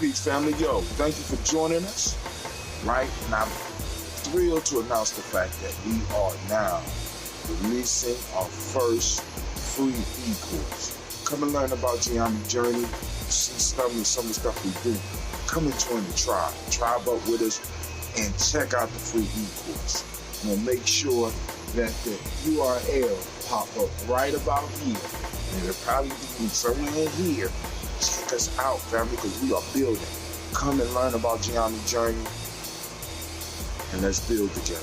Peace, family. Yo, thank you for joining us. Right? And I'm thrilled to announce the fact that we are now releasing our first free e-course. Come and learn about Gye-Nyame journey. See some of the stuff we do. Come and join the tribe. Tribe up with us and check out the free e-course. And we'll make sure that the URL pop up right about here. And it'll probably be somewhere in here. Check us out, family, because we are building. Come and learn about Gye-Nyame journey. And let's build together.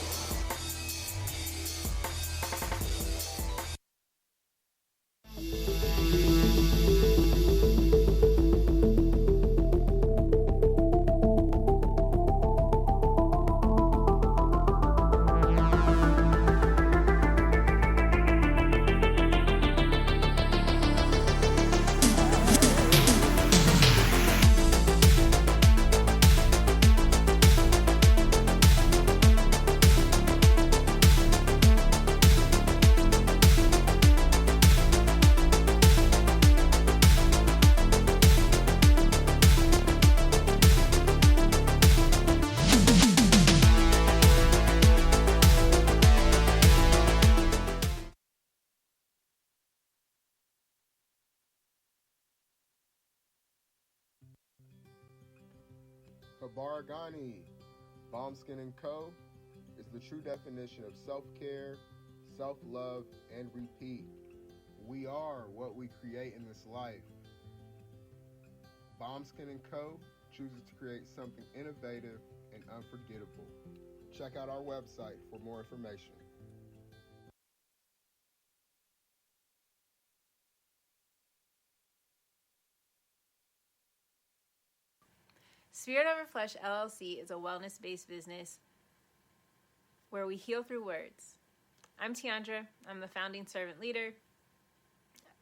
Gye-Nyame, Bomb Skin & Co. is the true definition of self-care, self-love, and repeat. We are what we create in this life. Bomb Skin & Co. chooses to create something innovative and unforgettable. Check out our website for more information. Spirit Over Flesh LLC is a wellness-based business where we heal through words. I'm Tiandra. I'm the founding servant leader.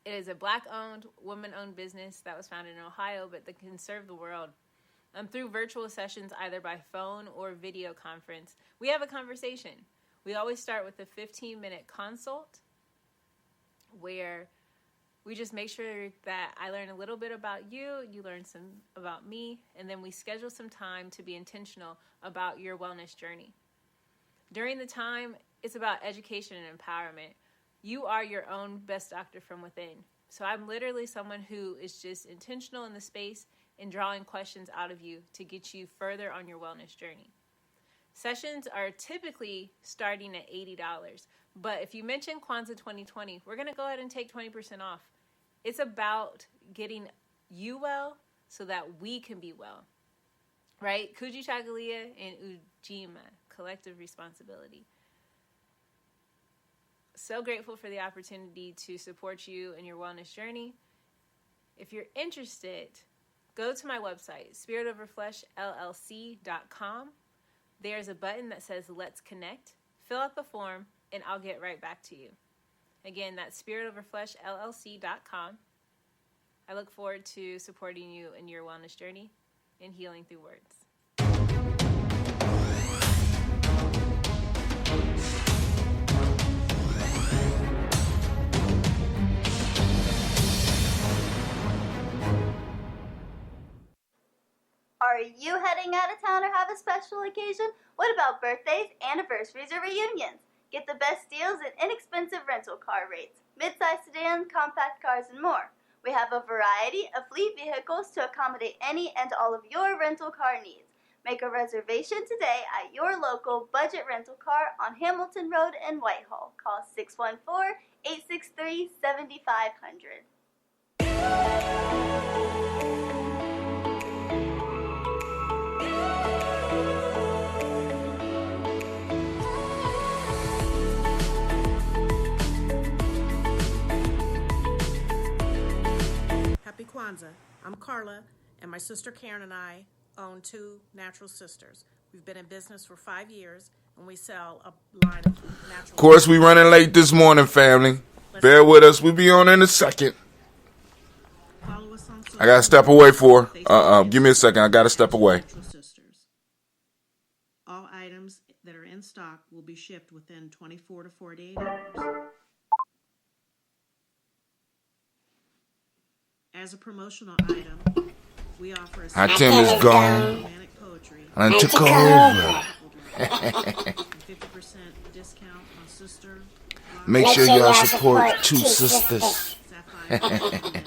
It is a Black-owned, woman-owned business that was founded in Ohio, but that can serve the world. Through virtual sessions, either by phone or video conference, we have a conversation. We always start with a 15-minute consult where we just make sure that I learn a little bit about you, you learn some about me, and then we schedule some time to be intentional about your wellness journey. During the time, it's about education and empowerment. You are your own best doctor from within. So I'm literally someone who is just intentional in the space and drawing questions out of you to get you further on your wellness journey. Sessions are typically starting at $80, but if you mention Kwanzaa 2020, we're going to go ahead and take 20% off. It's about getting you well so that we can be well, right? Kujichagulia and Ujima, collective responsibility. So grateful for the opportunity to support you in your wellness journey. If you're interested, go to my website, spiritoverfleshllc.com. There's a button that says Let's Connect. Fill out the form, and I'll get right back to you. Again, that's spiritoverfleshllc.com. I look forward to supporting you in your wellness journey and healing through words. Are you heading out of town or have a special occasion? What about birthdays, anniversaries, or reunions? Get the best deals and inexpensive rental car rates, mid-size sedans, compact cars, and more. We have a variety of fleet vehicles to accommodate any and all of your rental car needs. Make a reservation today at your local budget rental car on Hamilton Road in Whitehall. Call 614-863-7500. Happy Kwanzaa. I'm Carla, and my sister Karen and I own Two Natural Sisters. We've been in business for 5 years, and we sell a line of natural... Of course, we running late this morning, family. Bear with us. We'll be on in a second. Follow us on social I got to step away for... give me a second. I got to step away. Natural Sisters. All items that are in stock will be shipped within 24 to 48 hours. As a promotional item, We offer a How Tim is gone. romantic poetry I took over. and 50% discount on sister. Make sure y'all support two sisters. Sapphire.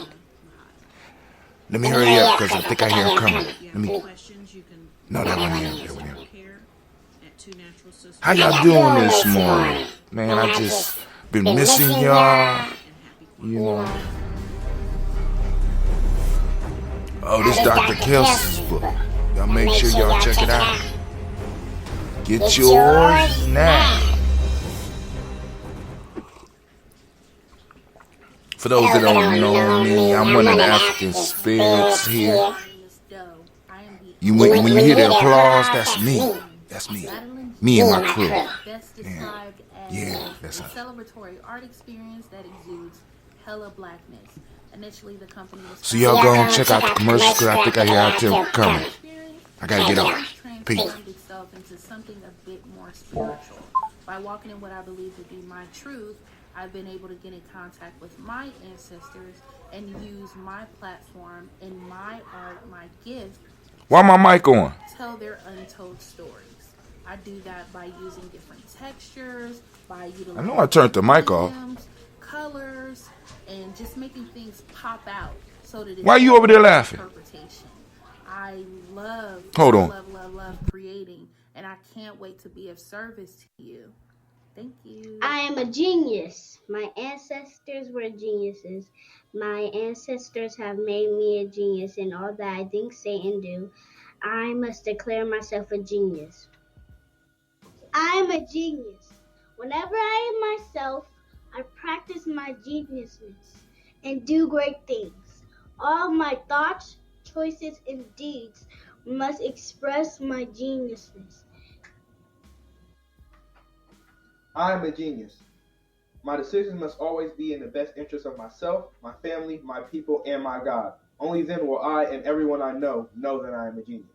Let me hurry up because I think I hear him coming. You Let me. have questions, you can No, that one in. That one in. care at Two Natural Sisters. How y'all doing this morning? Man, I just been missing y'all. You know. Oh, this Dr. Kelsey's book. Y'all make sure y'all check it out. Get yours now. For those that don't know me, I'm one of the African spirits here. When you hear the applause, that's me. That's me. Me and my crew. Best described as Yeah, that's a us. celebratory art experience that exudes hella blackness. Initially, the company was So y'all go and check out the commercials because I think I hear Tim coming. I gotta get off. Peace. transformed itself into something a bit more spiritual. By walking in what I believe to be my truth, I've been able to get in contact with my ancestors and use my platform and my art, my gift, Why my mic on? tell their untold stories. I do that by using different textures, by utilizing I know I turned the mic off. mediums, colors, and just making things pop out so that it's Why you over there laughing? interpretation. I love, Hold on. love creating, and I can't wait to be of service to you. Thank you. I am a genius. My ancestors were geniuses. My ancestors have made me a genius in all that I think, say, and do. I must declare myself a genius. I am a genius. Whenever I am myself, I practice my geniusness and do great things. All my thoughts, choices, and deeds must express my geniusness. I am a genius. My decisions must always be in the best interest of myself, my family, my people, and my God. Only then will I and everyone I know that I am a genius.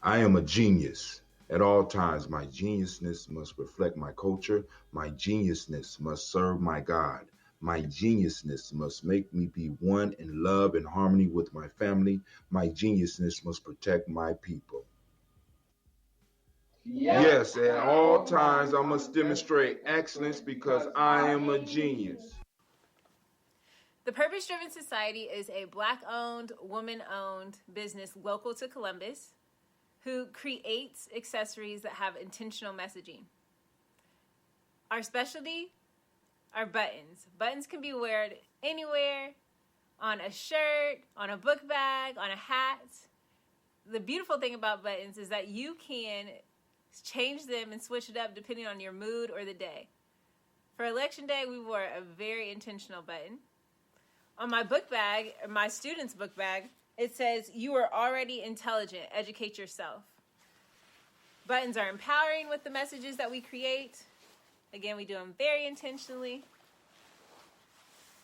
I am a genius. At all times, my geniusness must reflect my culture. My geniusness must serve my God. My geniusness must make me be one in love and harmony with my family. My geniusness must protect my people. Yes, at all times, I must demonstrate excellence because I am a genius. The Purpose Driven Society is a Black-owned, woman-owned business local to Columbus who creates accessories that have intentional messaging. Our specialty are buttons. Buttons can be worn anywhere, on a shirt, on a book bag, on a hat. The beautiful thing about buttons is that you can change them and switch it up depending on your mood or the day. For Election Day, we wore a very intentional button. On my book bag, or my student's book bag, it says, "You are already intelligent, educate yourself." Buttons are empowering with the messages that we create. Again, we do them very intentionally.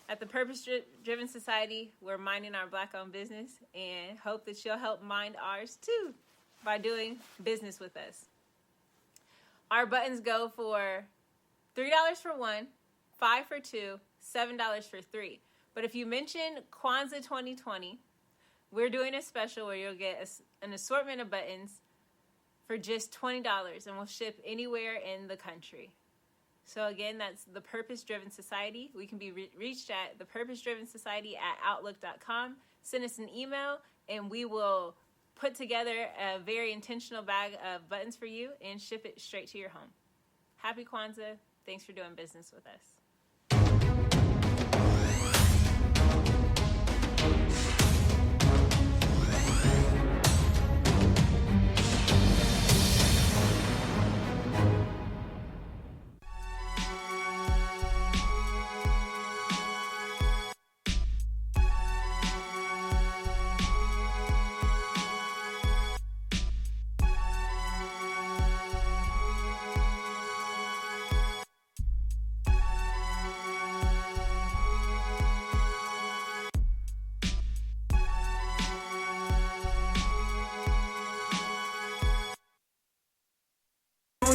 At the Purpose Driven Society, we're minding our Black-owned business and hope that you'll help mind ours too by doing business with us. Our buttons go for $3 for one, $5 for two, $7 for three. But if you mention Kwanzaa 2020, we're doing a special where you'll get an assortment of buttons for just $20, and we'll ship anywhere in the country. So again, that's the Purpose Driven Society. We can be reached at thepurposedrivensociety@outlook.com. Send us an email, and we will put together a very intentional bag of buttons for you and ship it straight to your home. Happy Kwanzaa. Thanks for doing business with us.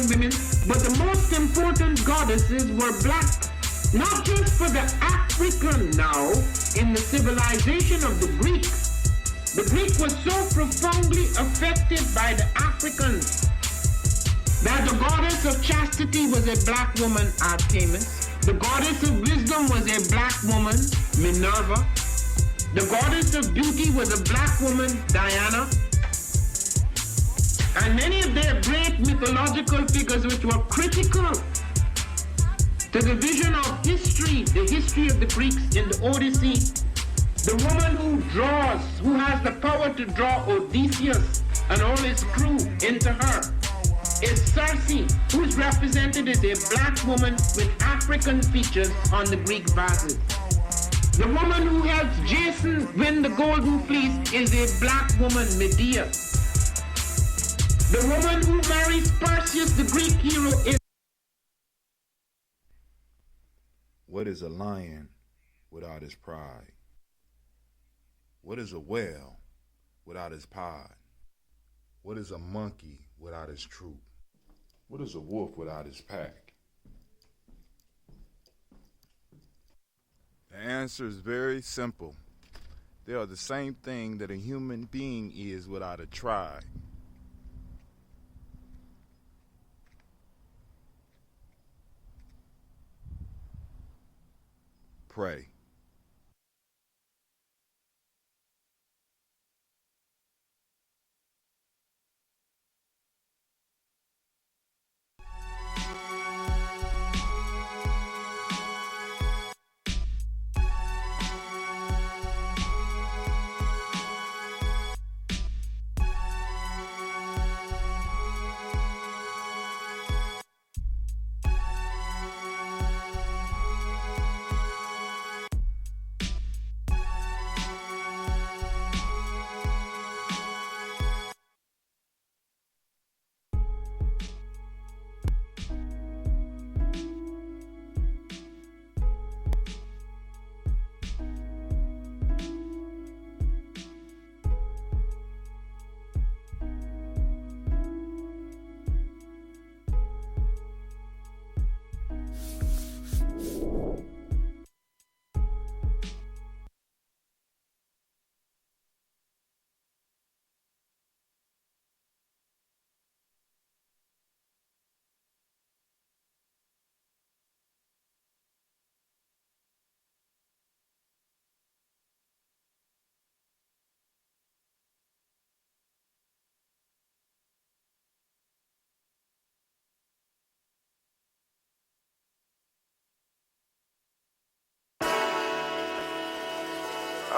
Women, but the most important goddesses were black, not just for the African now in the civilization of the Greeks, The Greek was so profoundly affected by the Africans that the goddess of chastity was a black woman, Artemis. The goddess of wisdom was a black woman, Minerva. The goddess of beauty was a black woman, Diana. And many of their great mythological figures which were critical to the vision of history, the history of the Greeks in the Odyssey. The woman who has the power to draw Odysseus and all his crew into her is Circe, who is represented as a black woman with African features on the Greek vases. The woman who helps Jason win the golden fleece is a black woman, Medea. The woman who marries Perseus, the Greek hero, is... What is a lion without his pride? What is a whale without his pod? What is a monkey without his troop? What is a wolf without his pack? The answer is very simple. They are the same thing that a human being is without a tribe. Pray.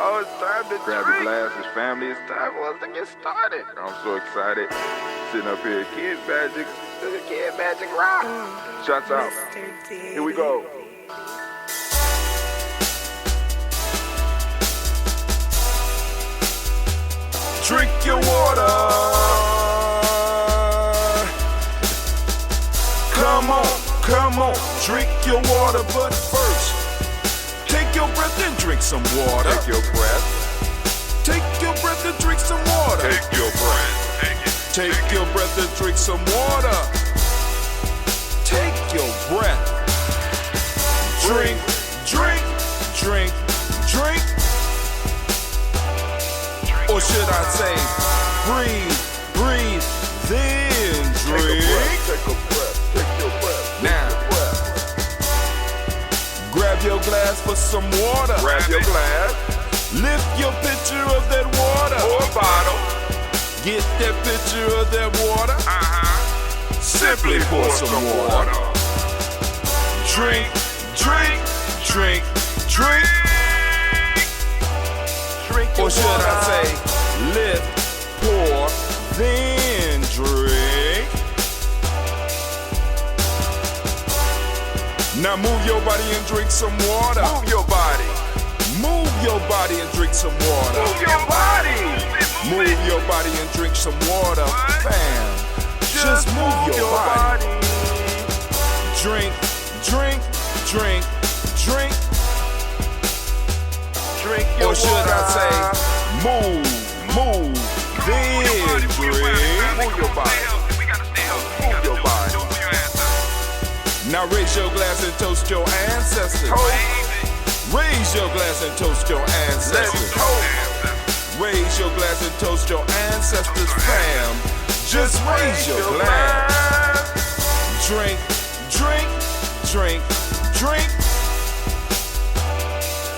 Oh, it's time to grab your glasses, family. It's time for us to get started. I'm so excited. Sitting up here, Kid Magic Rock. Shots out. Here we go. Drink your water. Come on, drink your water, but first, take your breath and drink some water. Take your breath. Take your breath and drink some water. Take your breath. Take your breath and drink some water. Take your breath. Drink, drink, drink, drink. Or should I say, breathe, then drink. Take a breath. Take your breath. Now, grab your glass for some water. Grab your glass. Lift your pitcher of that water. Or bottle. Get that pitcher of that water. Simply pour some water. Drink, drink, drink, drink. Or should I say, lift, pour, then drink. Now move your body and drink some water. Move your body. Move your body and drink some water. Move your body. Move your body and drink some water. Fam, just move your body. Drink, drink, drink, drink. Drink your water. Or should I say, move, then drink. Move your body. Move your body. Now raise your glass and toast your ancestors. Raise your glass and toast your ancestors. Raise your glass and toast your ancestors, fam. Just raise your glass. Drink, drink, drink, drink.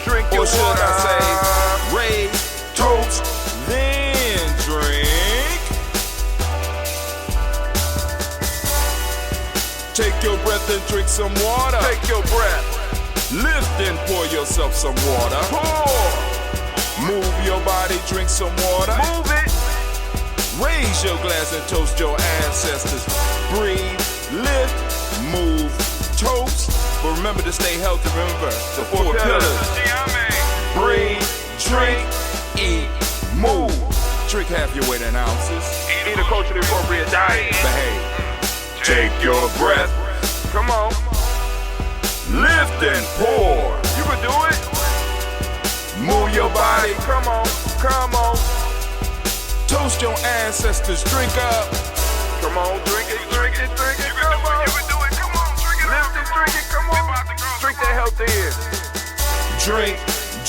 Drink your Or should water. I say, raise, toast, then drink. Take your breath and drink some water. Take your breath. Lift and pour yourself some water. Pour. Move your body, drink some water. Move it. Raise your glass and toast your ancestors. Breathe, lift, move, toast. But remember to stay healthy. Remember the four pillars. Breathe, drink, eat, move. Drink half your weight in ounces. Eat a culturally appropriate diet. Behave. Take your breath. Come on. Lift and pour. You can do it. Move your body. Come on. Come on. Toast your ancestors. Drink up. Come on. Drink it. Drink it. Drink it. Come on. You can do it. Come on. Drink it. Lift it. Drink it. Come on. Drink that health in. Drink,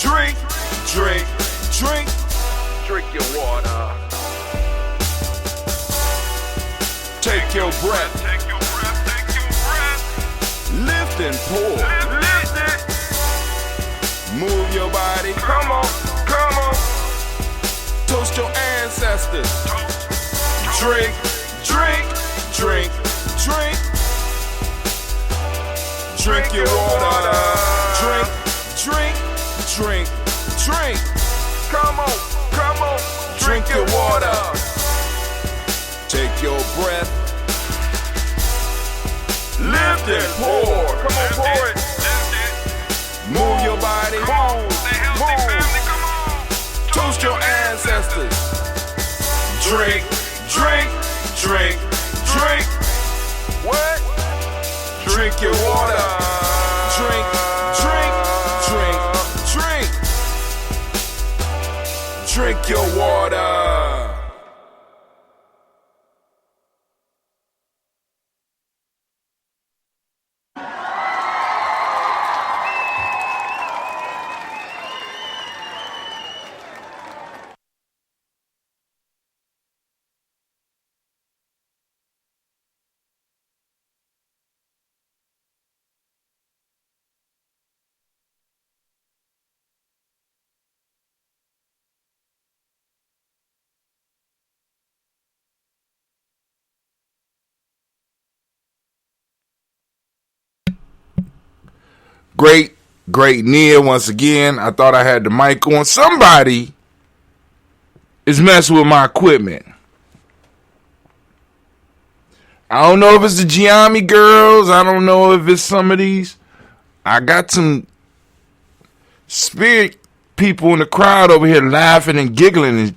drink, drink, drink. Drink your water. Take your breath. Take your breath. Take your breath. Lift and pour. Lift it. Move your body. Come on. Come on. Toast your ancestors. Drink, drink, drink, drink. Drink your water. Drink, drink, drink, drink. Come on. Come on. Drink your water. Take your breath. Lift and pour. Come on, pour it. Move your body. Move. Toast your ancestors. Drink, drink, drink, drink. What? Drink your water. Drink, drink, drink, drink. Drink your water. Great Nia once again. I thought I had the mic on. Somebody is messing with my equipment. I don't know if it's the Gye-Nyame girls. I don't know if it's some of these. I got some spirit people in the crowd over here laughing and giggling. And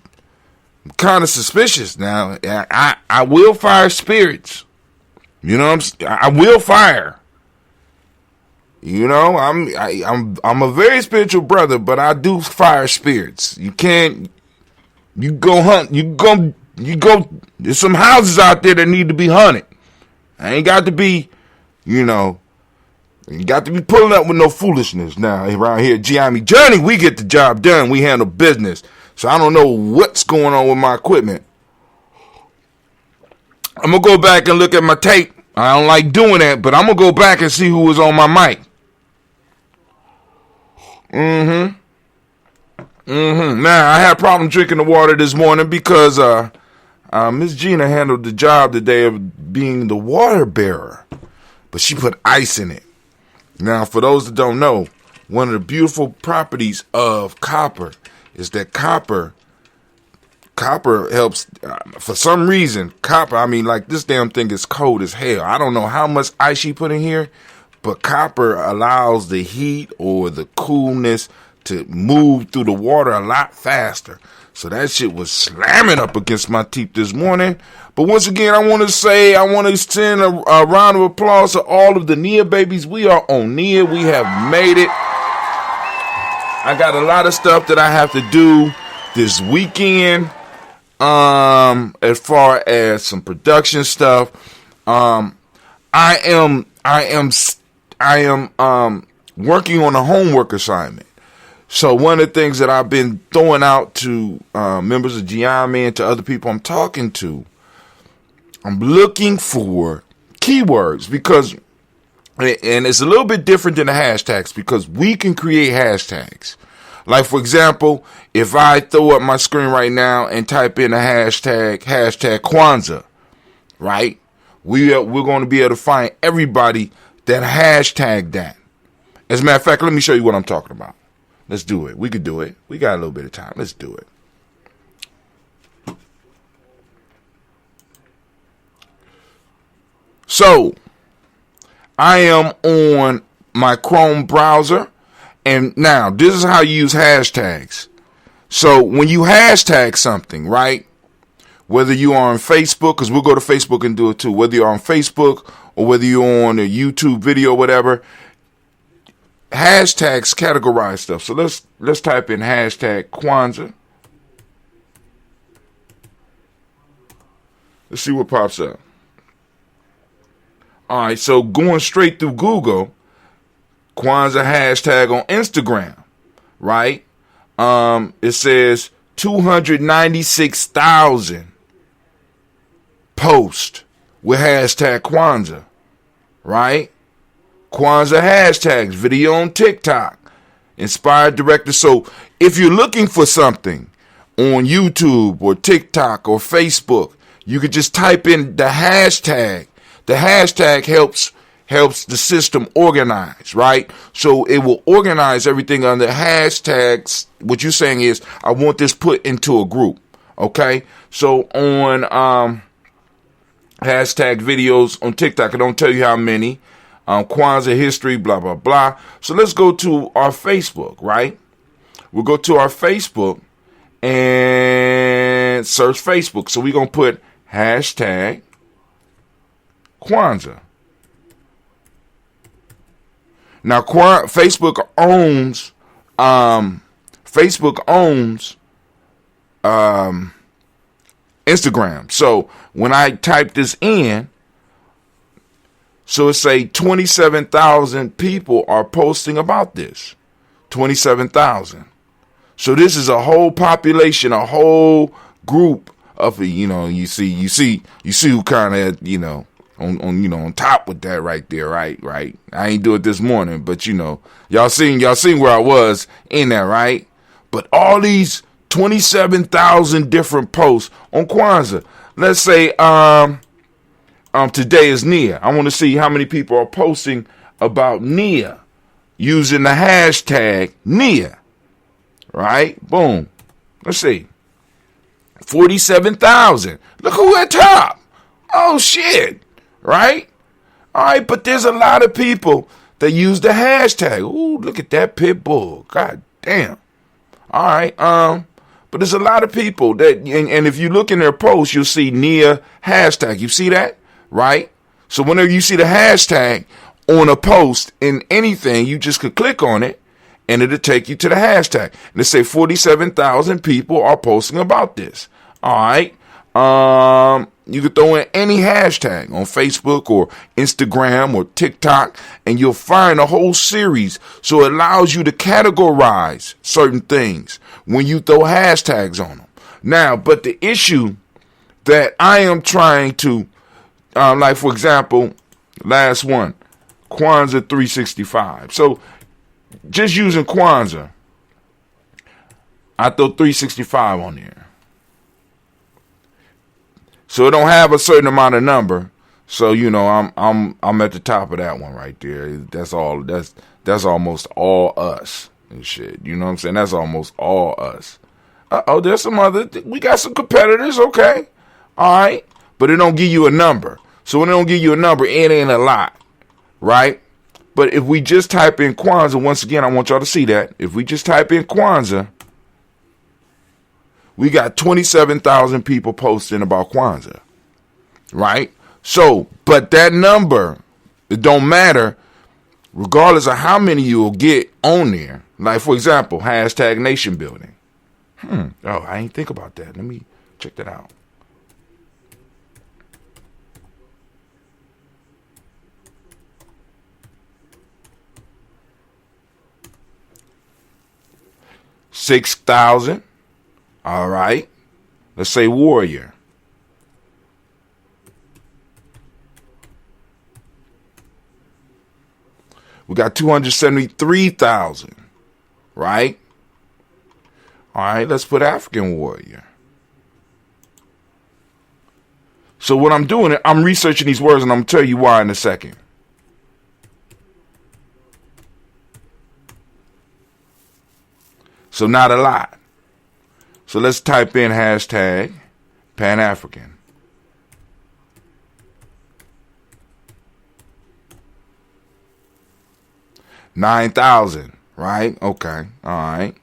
I'm kind of suspicious now. I will fire spirits. You know what I will fire. You know, I'm a very spiritual brother, but I do fire spirits. You go hunt. You go. There's some houses out there that need to be hunted. I ain't got to be, you got to be pulling up with no foolishness now around here. Gye-Nyame Journey, we get the job done. We handle business. So I don't know what's going on with my equipment. I'm going to go back and look at my tape. I don't like doing that, but I'm going to go back and see who was on my mic. Now, I had a problem drinking the water this morning because Miss Gina handled the job today of being the water bearer, but she put ice in it. Now, for those that don't know, one of the beautiful properties of copper is that copper helps, for some reason, like this damn thing is cold as hell. I don't know how much ice she put in here, but copper allows the heat or the coolness to move through the water a lot faster. So that shit was slamming up against my teeth this morning. But once again, I want to send a round of applause to all of the Nia babies. We are on Nia. We have made it. I got a lot of stuff that I have to do this weekend. As far as some production stuff, I am working on a homework assignment. So one of the things that I've been throwing out to members of Gye-Nyame and to other people I'm talking to, I'm looking for keywords because, and it's a little bit different than the hashtags because we can create hashtags. Like, for example, if I throw up my screen right now and type in a hashtag Kwanzaa, right? We're going to be able to find everybody that hashtag that. As a matter of fact, let me show you what I'm talking about. Let's do it. We could do it. We got a little bit of time. Let's do it. So, I am on my Chrome browser. And now, this is how you use hashtags. So, when you hashtag something, right? Whether you are on Facebook, because we'll go to Facebook and do it too. Whether you're on Facebook or whether you're on a YouTube video or whatever, hashtags categorize stuff. So let's type in hashtag Kwanzaa. Let's see what pops up. All right, so going straight through Google, Kwanzaa hashtag on Instagram, right? It says 296,000 posts with hashtag Kwanzaa, right? Kwanzaa hashtags, video on TikTok, inspired director. So if you're looking for something on YouTube or TikTok or Facebook, you could just type in the hashtag. The hashtag helps the system organize, right? So it will organize everything under hashtags. What you're saying is, I want this put into a group, okay? So on hashtag videos on TikTok, I don't tell you how many. Kwanzaa history, blah, blah, blah. So let's go to our Facebook, right? We'll go to our Facebook and search Facebook. So we're going to put hashtag Kwanzaa. Now, Facebook owns Instagram. So when I type this in, so it say 27,000 people are posting about this. 27,000. So this is a whole population, a whole group of, you see who kind of, on top with that right there, right? I ain't do it this morning, but y'all seen where I was in that, right? But all these 27,000 different posts on Kwanzaa. Let's say, today is Nia. I want to see how many people are posting about Nia using the hashtag Nia. Right? Boom. Let's see. 47,000. Look who at top. Oh, shit. Right? All right, but there's a lot of people that use the hashtag. Ooh, look at that pit bull. God damn. All right. But there's a lot of people that, and if you look in their posts, you'll see Nia hashtag. You see that? Right? So whenever you see the hashtag on a post in anything, you just could click on it and it'll take you to the hashtag. And it say 47,000 people are posting about this. All right. You could throw in any hashtag on Facebook or Instagram or TikTok and you'll find a whole series. So it allows you to categorize certain things when you throw hashtags on them. Now, but the issue that I am trying to, like for example, last one, Kwanzaa 365. So just using Kwanzaa, I throw 365 on there. So it don't have a certain amount of number. So I'm at the top of that one right there. That's all. That's almost all us and shit. You know what I'm saying? That's almost all us. There's some other. We got some competitors. Okay, all right, but it don't give you a number. So when it don't give you a number, it ain't a lot, right? But if we just type in Kwanzaa, once again, I want y'all to see that. If we just type in Kwanzaa, we got 27,000 people posting about Kwanzaa, right? So, but that number, it don't matter, regardless of how many you will get on there. Like, for example, hashtag nation building. Oh, I ain't think about that. Let me check that out. 6,000. All right. Let's say warrior. We got 273,000. Right? All right. Let's put African warrior. So what I'm doing, I'm researching these words, and I'm going to tell you why in a second. So not a lot. So let's type in hashtag Pan-African. $9,000, right? Okay, all right.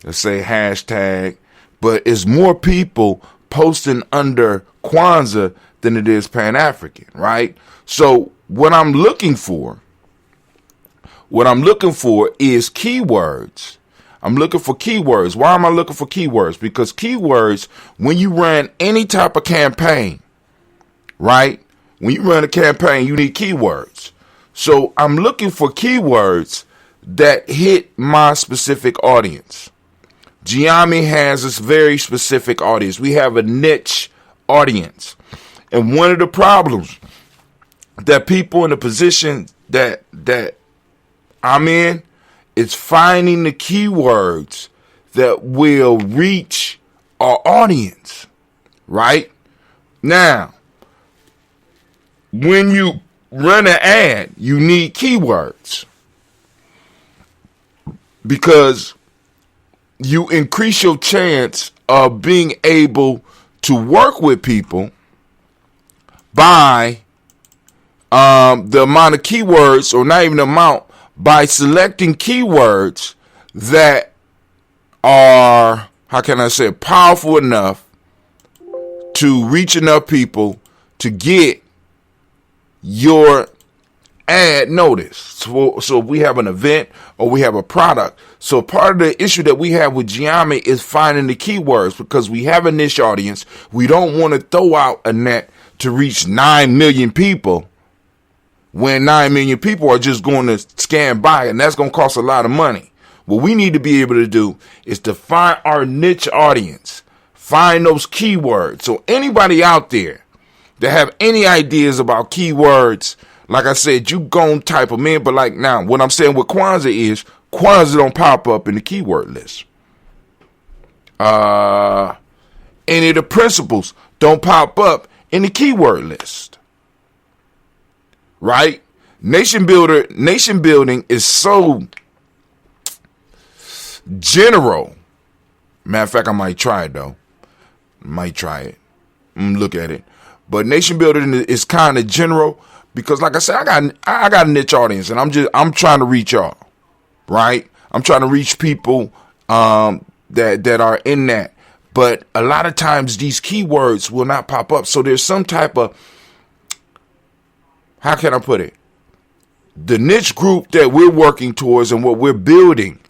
Let's say hashtag, but it's more people posting under Kwanzaa than it is Pan-African, right? So what I'm looking for is keywords. I'm looking for keywords. Why am I looking for keywords? Because keywords, when you run any type of campaign, right? When you run a campaign, you need keywords. So I'm looking for keywords that hit my specific audience. Gye-Nyame has this very specific audience. We have a niche audience. And one of the problems that people in the position that I'm in is finding the keywords that will reach our audience, right? Now, when you run an ad, you need keywords because you increase your chance of being able to work with people by the amount of keywords, or not even the amount, by selecting keywords that are, how can I say, powerful enough to reach enough people to get your ad noticed. So if we have an event or we have a product. So part of the issue that we have with Gye-Nyame is finding the keywords, because we have a niche audience. We don't want to throw out a net to reach 9 million people when 9 million people are just going to scan by, and that's going to cost a lot of money. What we need to be able to do is to find our niche audience, find those keywords. So anybody out there that have any ideas about keywords, like I said, you gon' type them in. But like now, what I'm saying with Kwanzaa is Kwanzaa don't pop up in the keyword list. Any of the principles don't pop up in the keyword list. Right? Nation building is so general. Matter of fact, I might try it though. Might try it. Look at it. But nation building is kind of general because, like I said, I got a niche audience, and I'm trying to reach y'all. Right? I'm trying to reach people that are in that. But a lot of times these keywords will not pop up. So there's some type of, how can I put it? The niche group that we're working towards and what we're building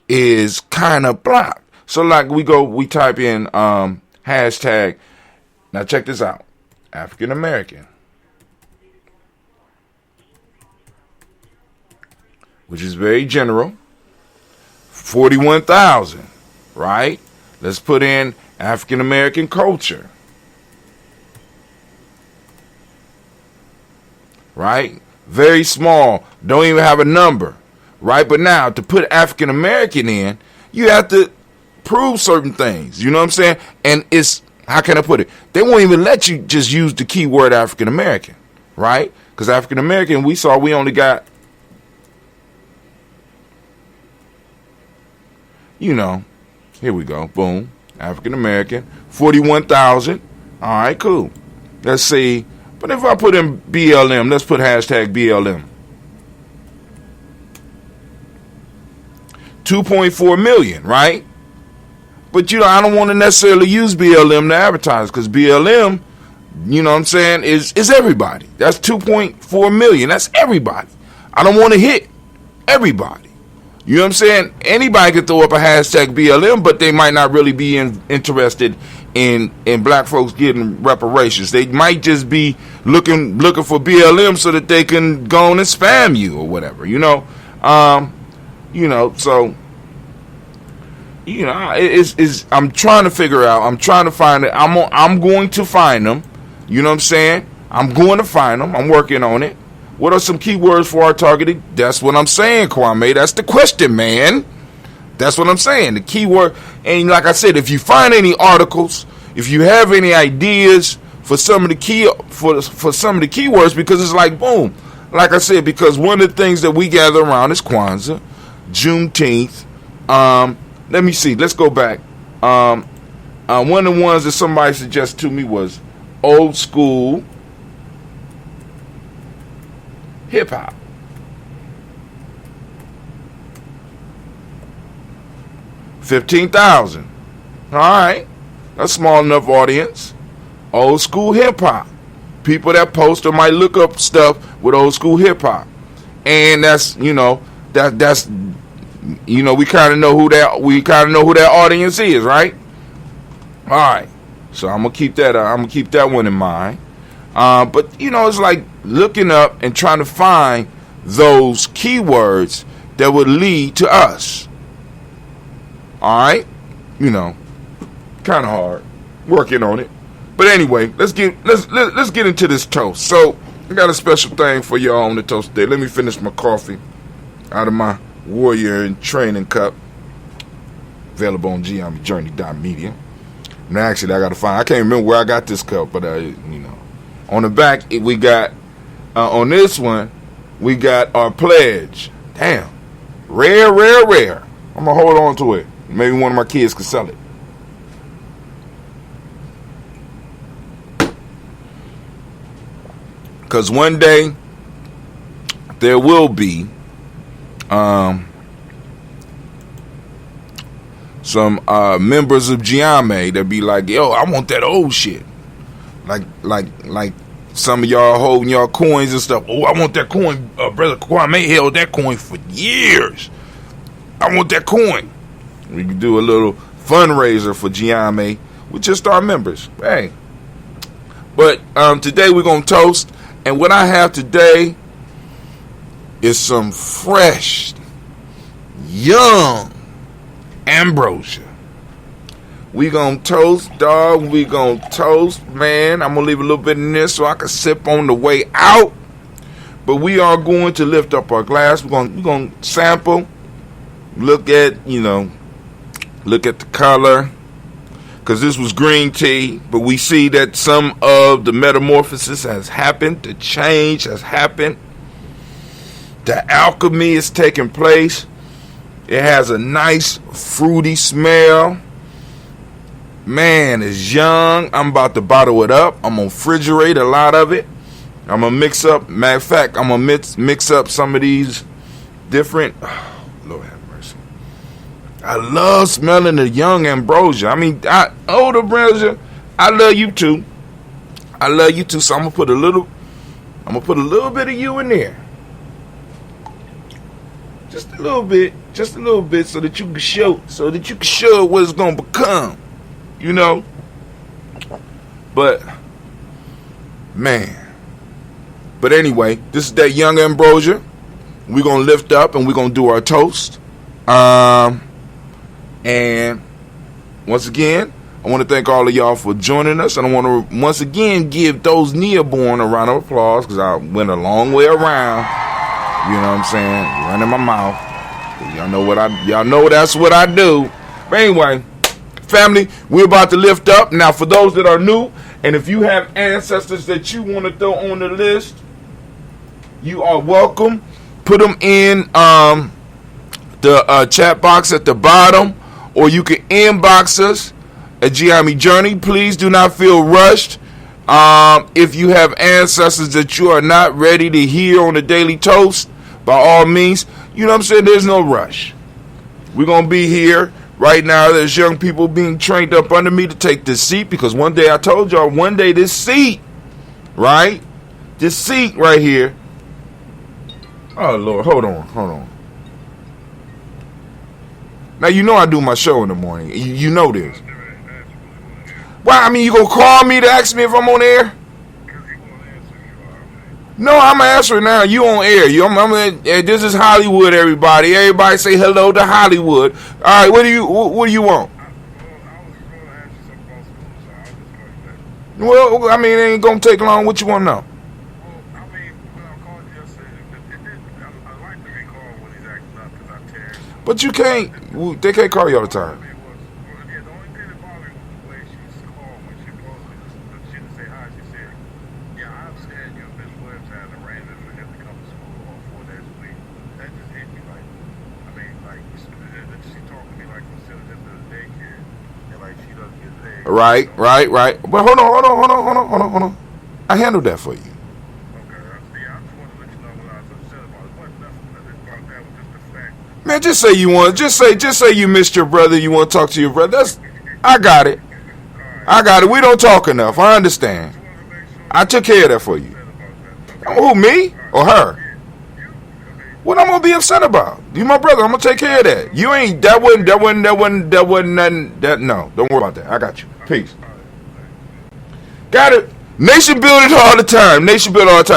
is kind of blocked. So like we type in hashtag. Now check this out. African American. Which is very general. 41,000, right? Let's put in African American culture. Right? Very small. Don't even have a number. Right? But now, to put African American in, you have to prove certain things. You know what I'm saying? And it's, how can I put it? They won't even let you just use the keyword African American. Right? Because African American, we only got, you know, here we go. Boom. African American. 41,000. All right, cool. Let's see. But if I put in BLM, let's put hashtag BLM. 2.4 million, right? But, you know, I don't want to necessarily use BLM to advertise because BLM, you know what I'm saying, is everybody. That's 2.4 million. That's everybody. I don't want to hit everybody. You know what I'm saying? Anybody could throw up a hashtag BLM, but they might not really be interested in black folks getting reparations. They might just be looking for BLM so that they can go on and spam you or whatever, you know. So, you know, I'm trying to figure out. I'm trying to find it. I'm going to find them. You know what I'm saying? I'm going to find them. I'm working on it. What are some keywords for our targeting? That's what I'm saying, Kwame. That's the question, man. That's what I'm saying. The keyword. And like I said, if you find any articles, if you have any ideas for some of the some of the keywords, because it's like boom. Like I said, because one of the things that we gather around is Kwanzaa, Juneteenth. Let me see. Let's go back. One of the ones that somebody suggested to me was old school hip hop. $15,000. All right, that's a small enough audience. Old school hip hop. People that post or might look up stuff with old school hip hop, and that's we kind of know who that audience is, right? All right, so I'm gonna keep that one in mind. But it's like looking up and trying to find those keywords that would lead to us. All right, kind of hard, working on it. But anyway, let's get into this toast. So I got a special thing for y'all on the toast today. Let me finish my coffee out of my Warrior and Training cup, available on Gye-Nyame.media. Now, actually, I can't remember where I got this cup, but on the back we got on this one we got our pledge. Damn, rare. I'm gonna hold on to it. Maybe one of my kids could sell it. Because one day there will be some members of Gye-Nyame that be like, yo, I want that old shit. Like some of y'all holding y'all coins and stuff. Oh, I want that coin. Brother Kwame held that coin for years. I want that coin. We can do a little fundraiser for Gye-Nyame with just our members. Hey. But today we're going to toast. And what I have today is some fresh, young ambrosia. We gonna toast, dog. We gonna toast, man. I'm gonna leave a little bit in this so I can sip on the way out. But we are going to lift up our glass. We're gonna sample. Look at the color. Because this was green tea, but we see that some of the metamorphosis has happened, the change has happened, the alchemy is taking place. It has a nice fruity smell. Man, it's young. I'm about to bottle it up. I'm going to refrigerate a lot of it. I'm going to mix up, matter of fact, I'm going to mix up some of these different, Lord have mercy. I love smelling the young ambrosia. I mean, old ambrosia, I love you too. So I'm gonna put a little bit of you in there. Just a little bit, so that you can show what it's gonna become. But man. But anyway, this is that young ambrosia. We're gonna lift up and we're gonna do our toast. And once again, I want to thank all of y'all for joining us. And I want to once again give those nearborn a round of applause because I went a long way around. You know what I'm saying? Running my mouth. Y'all know that's what I do. But anyway, family, we're about to lift up. Now, for those that are new, and if you have ancestors that you want to throw on the list, you are welcome. Put them in the chat box at the bottom. Or you can inbox us at Gye-Nyame Journey. Please do not feel rushed. If you have ancestors that you are not ready to hear on the Daily Toast, by all means, you know what I'm saying? There's no rush. We're going to be here. Right now, there's young people being trained up under me to take this seat because one day I told y'all, this seat right here. Oh, Lord, hold on. Now, I do my show in the morning. You know this. Well, I mean, you gonna call me to ask me if I'm on air? No, I'm answering now. You on air. This is Hollywood, everybody. Everybody say hello to Hollywood. All right, what do you want? Well, I mean, it ain't gonna take long. What you want to know? But you can't. They can't call you all the time. Right. But hold on. I handled that for you. Man, just say you want. Just say you missed your brother. You want to talk to your brother. I got it. We don't talk enough. I understand. I took care of that for you. Who, me or her? What I'm gonna be upset about? You my brother. I'm gonna take care of that. You ain't. That wasn't nothing. No, don't worry about that. I got you. Peace. Got it. Nation building all the time.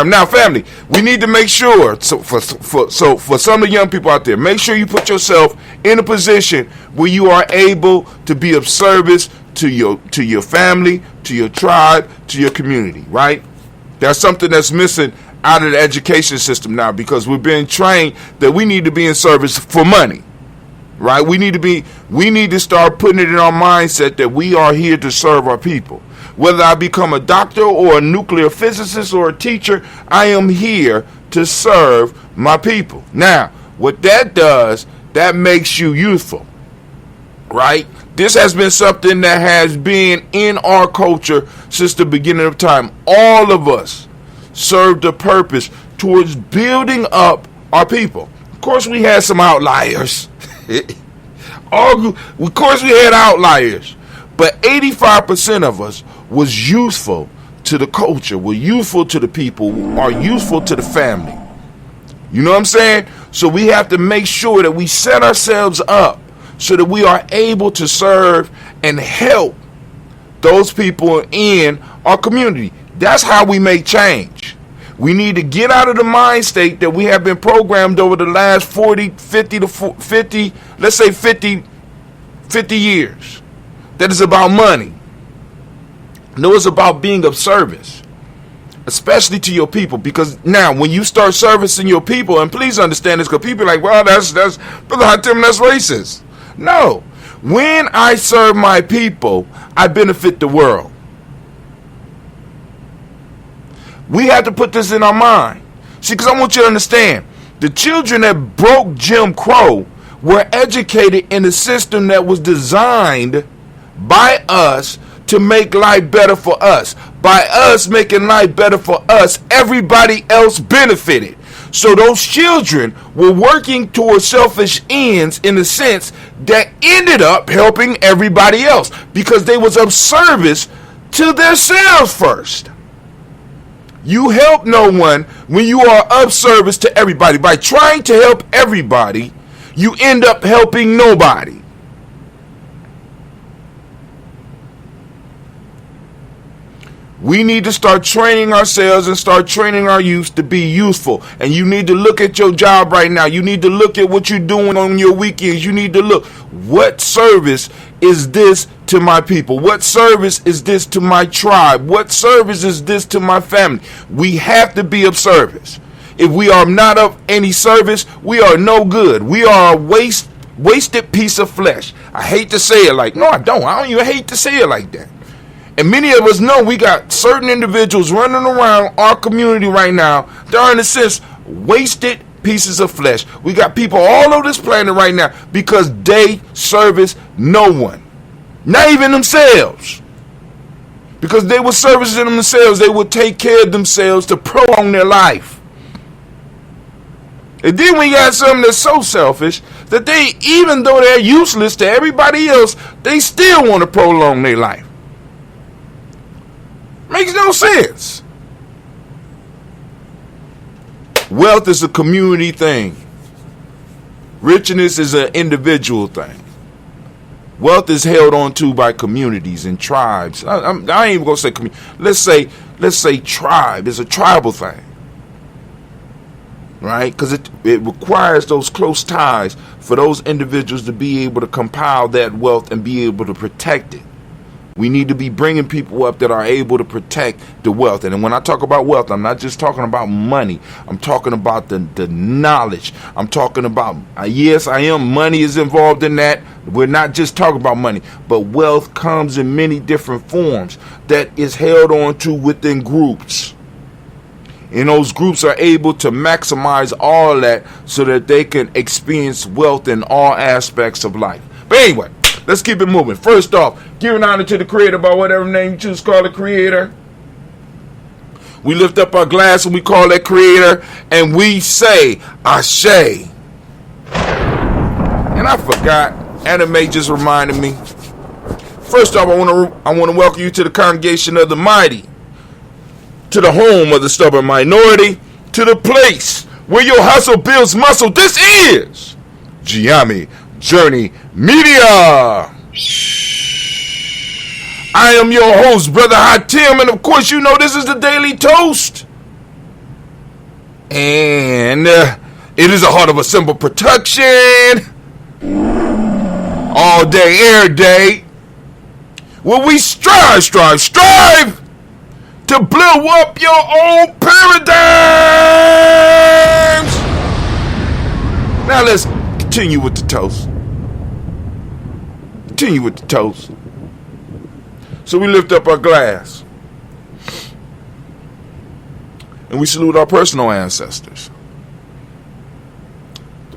Now, family, we need to make sure. So for some of the young people out there, make sure you put yourself in a position where you are able to be of service to your family, to your tribe, to your community. Right? That's something that's missing out of the education system now, because we're being trained that we need to be in service for money. Right? We need to start putting it in our mindset that we are here to serve our people. Whether I become a doctor or a nuclear physicist or a teacher, I am here to serve my people. Now, what that does, that makes you youthful, right? This has been something that has been in our culture since the beginning of time. All of us served a purpose towards building up our people. Of course, we had some outliers. Of course, we had outliers. But 85% of us was useful to the culture, were useful to the people, are useful to the family. You know what I'm saying? So we have to make sure that we set ourselves up so that we are able to serve and help those people in our community. That's how we make change. We need to get out of the mind state that we have been programmed over the last 50 years. That is about money. No, it's about being of service, especially to your people. Because now, when you start servicing your people, and please understand this, because people are like, well, that's Brother Hatim, that's racist. No, when I serve my people, I benefit the world. We have to put this in our mind. See, because I want you to understand, the children that broke Jim Crow were educated in a system that was designed by us to make life better for us. By us making life better for us, everybody else benefited. So those children were working towards selfish ends in a sense that ended up helping everybody else because they was of service to themselves first. You help no one when you are of service to everybody. By trying to help everybody, you end up helping nobody. We need to start training ourselves and start training our youth to be useful. And you need to look at your job right now. You need to look at what you're doing on your weekends. You need to look, what service is this to my people? What service is this to my tribe? What service is this to my family? We have to be of service. If we are not of any service, we are no good. We are a wasted piece of flesh. I hate to say it like, no, I don't even hate to say it like that. And many of us know we got certain individuals running around our community right now that are, in a sense, wasted pieces of flesh. We got people all over this planet right now because they service no one, not even themselves. Because they were servicing themselves, they would take care of themselves to prolong their life. And then we got something that's so selfish that they, even though they're useless to everybody else, they still want to prolong their life. Makes no sense. Wealth is a community thing. Richness is an individual thing. Wealth is held on to by communities and tribes. I ain't even gonna say community. Let's say tribe. It's a tribal thing. right? Because it requires those close ties for those individuals to be able to compile that wealth and be able to protect it. We need to be bringing people up that are able to protect the wealth. And when I talk about wealth, I'm not just talking about money. I'm talking about the knowledge. I'm talking about, yes, I am. Money is involved in that. We're not just talking about money. But wealth comes in many different forms that is held on to within groups. And those groups are able to maximize all that so that they can experience wealth in all aspects of life. But anyway, let's keep it moving. First off, giving honor to the Creator by whatever name you choose to call the Creator. We lift up our glass and we call that Creator, and we say, Ashe. And I forgot. Anime just reminded me. First off, I want to welcome you to the congregation of the mighty, to the home of the stubborn minority, to the place where your hustle builds muscle. This is Gye-Nyame Journey Media. I am your host, Brother Hatim, and of course you know this is the Daily Toast. And it is a heart of a simple production. All day, air day. Where we strive to blow up your own paradigms. Now let's continue with the toast. So we lift up our glass and we salute our personal ancestors,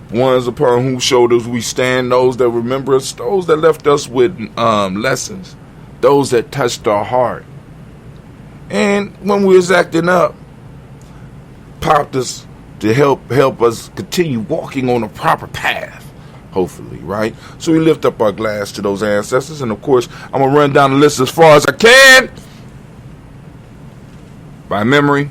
the ones upon whose shoulders we stand, those that remember us, those that left us with lessons, those that touched our heart, and when we was acting up, popped us to help us continue walking on the proper path. Hopefully, right? So we lift up our glass to those ancestors. And of course, I'm going to run down the list as far as I can by memory.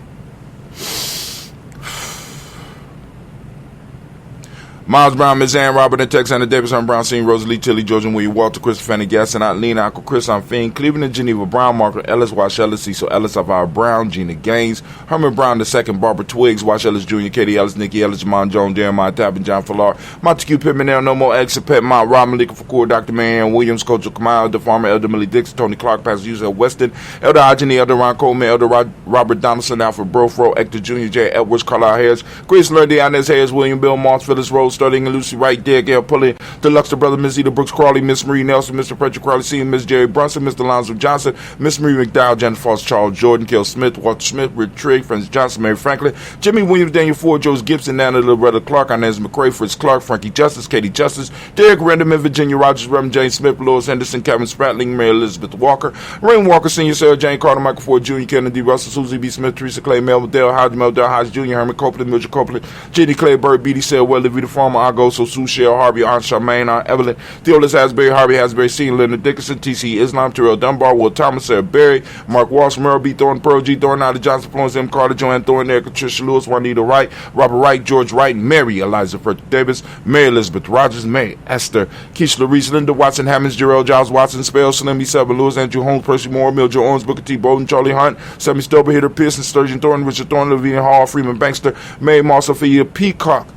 Miles Brown, Miss Ann, Robert and Texana Davis, I'm Brown, Senior, Rosalie, Tilly, Georgia, William, Walter, Christopher, Fanny, Gasson, Lena, Uncle Chris, I'm Fiend, Cleveland and Geneva, Brown, Margaret, Ellis, Wash Ellis, Cecil Ellis, Avira Brown, Gina Gaines, Herman Brown II, Barbara Twiggs, Wash Ellis Jr., Katie Ellis, Nikki Ellis, Jamon Jones, Jeremiah Tappan, John Fallar, Montague Pittman, No More Eggs, Pet Mount, Rob Malika Fakur, Dr. Marianne Williams, Coach Kamal, the Farmer, Elder Millie Dixon, Tony Clark, Pastor Yusel Weston, Elder Ajani, Elder Ron Coleman, Elder Robert Donaldson, Alfred Brofro, Hector Jr., J. Edwards, Carlisle Harris, Grace Lundy, Inez Harris, William Bill Moss, Phyllis Rose, Sterling and Lucy Wright, there, Gail Pulley, Deluxe, the brother, Miss Eda Brooks Crawley, Miss Marie Nelson, Mr. Frederick Crawley, Sr., Miss Jerry Brunson, Mr. Lonzo Johnson, Miss Marie McDowell, Jennifer Foss, Charles Jordan, Kel Smith, Walter Smith, Rick Trigg, Francis Johnson, Mary Franklin, Jimmy Williams, Daniel Ford, Joe Gibson, Nana Loretta Clark, Inez McCrae, Fritz Clark, Frankie Justice, Katie Justice, Derek Renderman, Virginia Rogers, Reverend James Smith, Lois Henderson, Kevin Spratling, Mary Elizabeth Walker, Rain Walker Sr., Sarah Jane Carter, Michael Ford Jr., Kennedy Russell, Susie B. Smith, Teresa Clay, Mel Dale Hodge, Mel Dale Hodge Jr., Herman Copeland, Mildred Copeland, Jenny Clay, Bird, Beatty, Sale, Well, Livy, the Farmer, Argo, Sue, Shell, Harvey, Aunt Charmaine, Aunt Evelyn, Theolis Hasbury, Harvey Hasbury, C. Leonard Dickinson, T.C. Islam, Terrell Dunbar, Will Thomas, Sarah Berry, Mark Walsh, Merle B. Thorne, Pearl G. Thorne, Ida Johnson, Florence M. Carter, Joanne Thorne, Erica Tricia Lewis, Juanita Wright, Robert Wright, George Wright, Mary Eliza Frederick Davis, Mary Elizabeth Rogers, May Esther, Keisha Reese, Linda Watson, Hammonds, Jarrell Giles Watson, Spell, Slimmy, Seven, Lewis, Andrew Holmes, Percy Moore, Mildred Owens, Booker T. Bowden, Charlie Hunt, Sammy Stober, Hitter Pearson, Sturgeon Thorne, Richard Thorne, Lavinia Hall, Freeman Bankster, May Moss, Ophelia Peacock,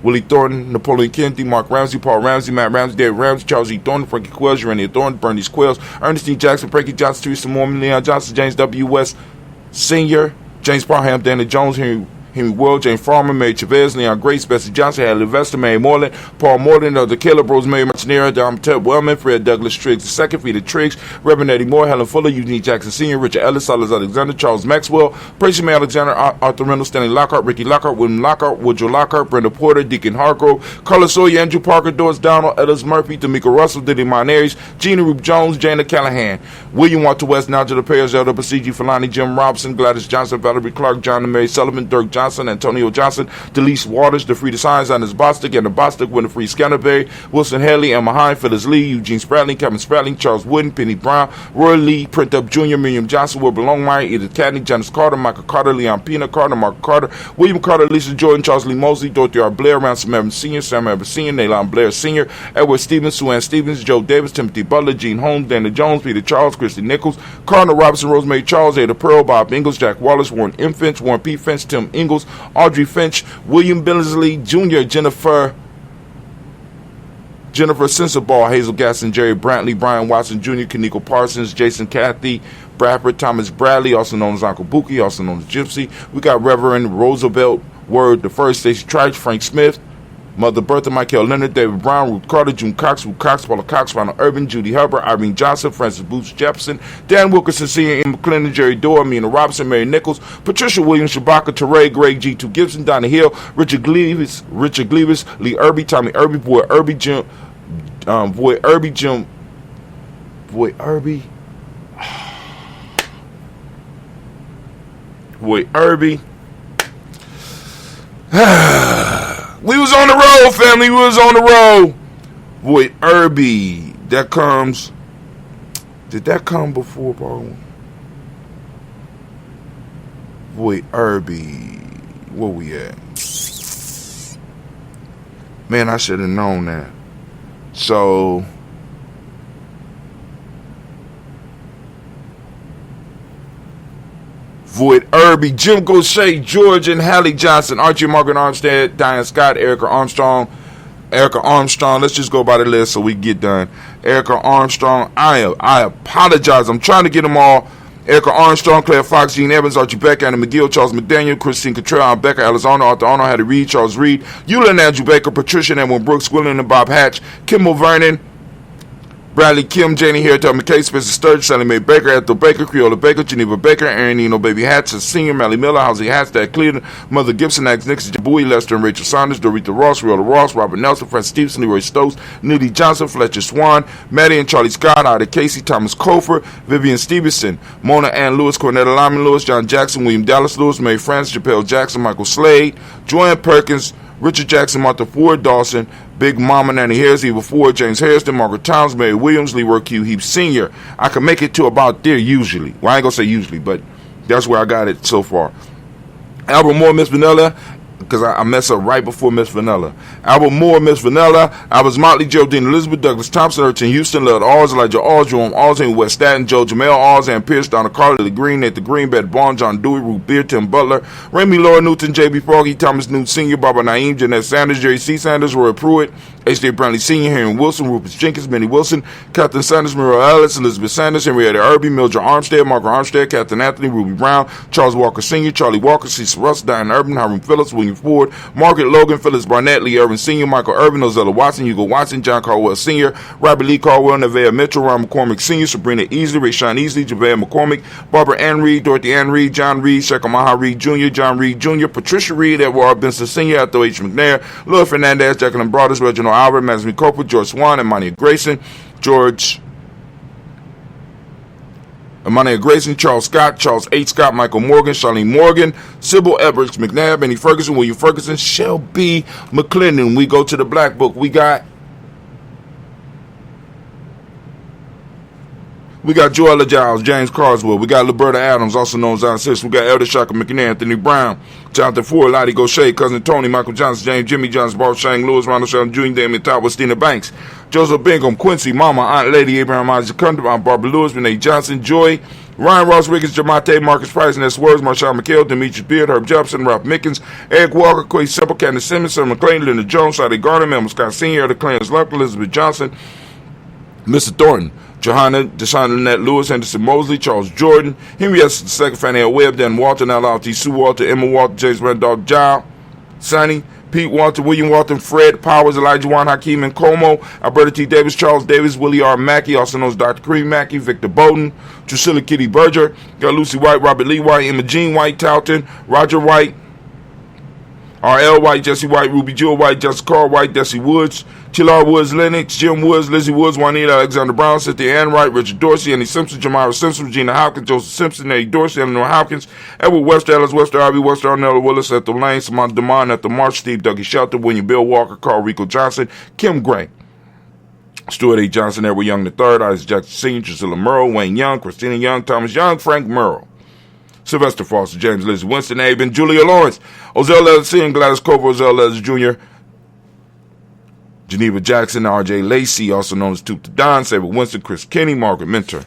Willie Thornton, Napoleon Kennedy, Mark Ramsey, Paul Ramsey, Matt Ramsey, Dave Ramsey, Charles E. Thornton, Frankie Quells, Urania Thornton, Bernie Quells, Ernestine Jackson, Frankie Johnson, Teresa Mormon, Leon Johnson, James W. West Sr., James Parham, Danny Jones, Henry World, James Farmer, Mary Chavez, Leon Grace, Bessie Johnson, Hadley Vester, Mary Moreland, Paul Moreland, the Caleb Rose, Mary Martinera, Dom Ted Wellman, Fred Douglas Triggs II, Peter Triggs, Reverend Eddie Moore, Helen Fuller, Eugene Jackson Sr., Richard Ellis, Silas Alexander, Charles Maxwell, Percy May Alexander, Arthur Reynolds, Stanley Lockhart, Ricky Lockhart, William Lockhart, Woodrow Lockhart, Brenda Porter, Deacon Hargrove, Carla Sawyer, Andrew Parker, Doris Donald, Ellis Murphy, Tamika Russell, Diddy Monares, Gina Rube Jones, Jana Callahan, William Walter West, Nigel Perez, Elder Basiji, Falani, Jim Robson, Gladys Johnson, Valerie Clark, John and Mary Sullivan, Dirk Johnson, Johnson, Antonio Johnson, Delise Waters, DeFrida Science, Anders Bostic, and the Bostic, Winifred Scanterberry, Wilson Haley, Emma Hine, Phyllis Lee, Eugene Spratling, Kevin Spratling, Charles Wooden, Penny Brown, Roy Lee, Print Up Jr., Miriam Johnson, Wilbur Longmire, Edith Cadney, Janice Carter, Michael Carter, Leon Pina Carter, Mark Carter, William Carter, Lisa Jordan, Charles Lee Mosley, Dorothy R. Blair, Ransom Evans Sr., Sam Evans Sr., Naylon Blair Sr., Edward Stevens, Sue Ann Stevens, Joe Davis, Timothy Butler, Gene Holmes, Dana Jones, Peter Charles, Christy Nichols, Cardinal Robinson, Rosemary Charles, Ada Pearl, Bob Ingalls, Jack Wallace, Warren M. Finch, Warren P. Finch, Tim Ingalls, Audrey Finch, William Billingsley Jr., Jennifer Sensabaugh, Hazel Gasson, Jerry Brantley, Brian Watson Jr., Kaneko Parsons, Jason Cathy, Bradford, Thomas Bradley, also known as Uncle Buki, also known as Gypsy. We got Reverend Roosevelt Word the First, Stacey Trice, Frank Smith, Mother Bertha, Michael Leonard, David Brown, Ruth Carter, June Cox, Ruth Cox, Paula Cox, Ronald Urban, Judy Hubbard, Irene Johnson, Francis Booth Jefferson, Dan Wilkerson Sr., Emma McClendon, Jerry Dorr, Mina Robinson, Mary Nichols, Patricia Williams, Shabaka Teray, Greg G2 Gibson, Donna Hill, Richard Gleavis, Lee Irby, Tommy Irby, Boy Irby, Jim, Boy Irby, We was on the road, family. We was on the road. Boy, Irby. That comes. Did that come before Paul? Boy, Irby. Where we at? Man, I should have known that. So. Void Irby, Jim Gaucher, George and Hallie Johnson, Archie Margaret Armstead, Diane Scott, Erica Armstrong. Let's just go by the list so we get done. Erica Armstrong, I apologize. I'm trying to get them all. Erica Armstrong, Claire Fox, Gene Evans, Archie Beck, Anna McGill, Charles McDaniel, Christine Cottrell, Becca Alizona, Arthur Arnold, Hattie Reed, Charles Reed, Eula and Andrew Baker, Patricia and Edwin Brooks, William and Bob Hatch, Kimball Vernon, Bradley Kim, Janie Harriet McKay, Spencer Sturge, Sally Mae Baker, Ethel Baker, Creola Baker, Geneva Baker, Aaron Eno, Baby Hatch, Senior, Mally Miller, Housie Hatstack, Cleveland, Mother Gibson, Axe Nixon, Bowie, Lester and Rachel Saunders, Dorita Ross, Riola Ross, Robert Nelson, Francis Stevenson, Leroy Stokes, Nudie Johnson, Fletcher Swan, Maddie and Charlie Scott, Ida Casey, Thomas Cofer, Vivian Stevenson, Mona Ann Lewis, Cornetta Lyman Lewis, John Jackson, William Dallas Lewis, Mary Francis, Japel Jackson, Michael Slade, Joanne Perkins, Richard Jackson, Martha Ford, Dawson, Big Mama, Nanny Harris, Eva Ford, James Harrison, Margaret Towns, Mary Williams, Leroy Q. Heap Sr. I can make it to about there usually. Well, I ain't going to say usually, but that's where I got it so far. Albert Moore, Miss Vanilla, because I messed up right before Miss Vanilla. Albert Moore, Miss Vanilla, Albert Motley, Geraldine Elizabeth, Douglas Thompson, Erton Houston, Lud Alls, Elijah Alls, Jerome Alls, West Staten, Joe Jamel Alls, Ann Pierce, Donna Carter, The Green, Nate the Green, Bed Bond, John Dewey, Ruth Beard, Tim Butler, Remy Laura Newton, J.B. Froggy, Thomas Newton Sr., Barbara Naeem, Jeanette Sanders, Jerry C. Sanders, Roy Pruitt, H.J. Brantley Sr., Henry Wilson, Rufus Jenkins, Benny Wilson, Captain Sanders, Muriel Ellis, Elizabeth Sanders, Henrietta Irby, Mildred Armstead, Margaret Armstead, Captain Anthony, Ruby Brown, Charles Walker Sr., Charlie Walker, Cecil Russ, Diane Urban, Hiram Phillips, William Ford, Margaret Logan, Phyllis Barnett, Lee Irvin Sr., Michael Irvin, Ozella Watson, Hugo Watson, John Caldwell Sr., Robert Lee Caldwell, Nevaeh Mitchell, Ron McCormick Sr., Sabrina Easley, Rayshawn Easley, Javea McCormick, Barbara Ann Reed, Dorothy Ann Reed, John Reed, Shekhar Maha Reed Jr., John Reed Jr., Patricia Reed, Edward R. Benson Sr., Arthur H. McNair, Louis Fernandez, Jacqueline Broaders, Reginald Albert, Masmi Copa, George Swan, Emmanuel Grayson, Charles Scott, Charles H. Scott, Michael Morgan, Charlene Morgan, Sybil Edwards, McNabb, Benny Ferguson, William Ferguson, Shelby McClendon. We go to the Black Book. We got Joella Giles, James Carswell. We got Liberta Adams, also known as Aunt Sis. We got Elder Shaka McNair, Anthony Brown, Jonathan Ford, Lottie Gaucher, Cousin Tony, Michael Johnson, James Jimmy Johnson, Barbara Shang Lewis, Ronald Sheldon Jr., Damien Todd, Stina Banks, Joseph Bingham, Quincy, Mama, Aunt Lady, Abraham Isaac Cundiff, Aunt Barbara Lewis, Renee Johnson, Joy, Ryan Ross Ricketts, Jamate, Marcus Price, Ness Words, Marshawn McHale, Demetrius Beard, Herb Jefferson, Ralph Mickens, Eric Walker, Quay Simple, Candace Simmons, Sarah McLean, Linda Jones, Sade Garner, Melvin Scott Sr., the Clarence Luck, Elizabeth Johnson, Mr. Thornton, Johanna, Deshauna Lynette Lewis, Henderson Mosley, Charles Jordan, Henry S. II, Fannie L. Webb, Dan Walton, L.L.T. Sue Walter, Emma Walter, James Randolph Giles, Sonny, Pete Walter, William Walton, Fred Powers, Elijah Juan Hakeem and Como, Alberta T. Davis, Charles Davis, Willie R. Mackey, also known as Dr. Cream Mackey, Victor Bowden, Drusilla Kitty Berger, got Lucy White, Robert Lee White, Emma Jean White, Talton, Roger White, R.L. White, Jesse White, Ruby Jewel White, Jessica Carl White, Desi Woods, Chillar Woods, Lennox, Jim Woods, Lizzie Woods, Juanita Alexander Brown, Cynthia Ann Wright, Richard Dorsey, Annie Simpson, Jamira Simpson, Regina Hopkins, Joseph Simpson, Eddie Dorsey, Eleanor Hopkins, Edward Webster, Ellis Webster, Ivy Webster, Arnella Willis, Ethel Lane, Samantha Demond, Ethel March, Steve Dougie Shelton, William Bill Walker, Carl Rico Johnson, Kim Gray, Stuart A. Johnson, Edward Young III, Isaac Jackson Sr., Drusilla Murrow, Wayne Young, Christina Young, Thomas Young, Frank Murrow, Sylvester Foster, James Lizzie Winston, Aben, Julia Lawrence, Ozell Leather Sr., Gladys Cooper, Ozell Leather Jr., Geneva Jackson, R.J. Lacey, also known as Toot the Don, Saber Winston, Chris Kenny, Margaret Mentor.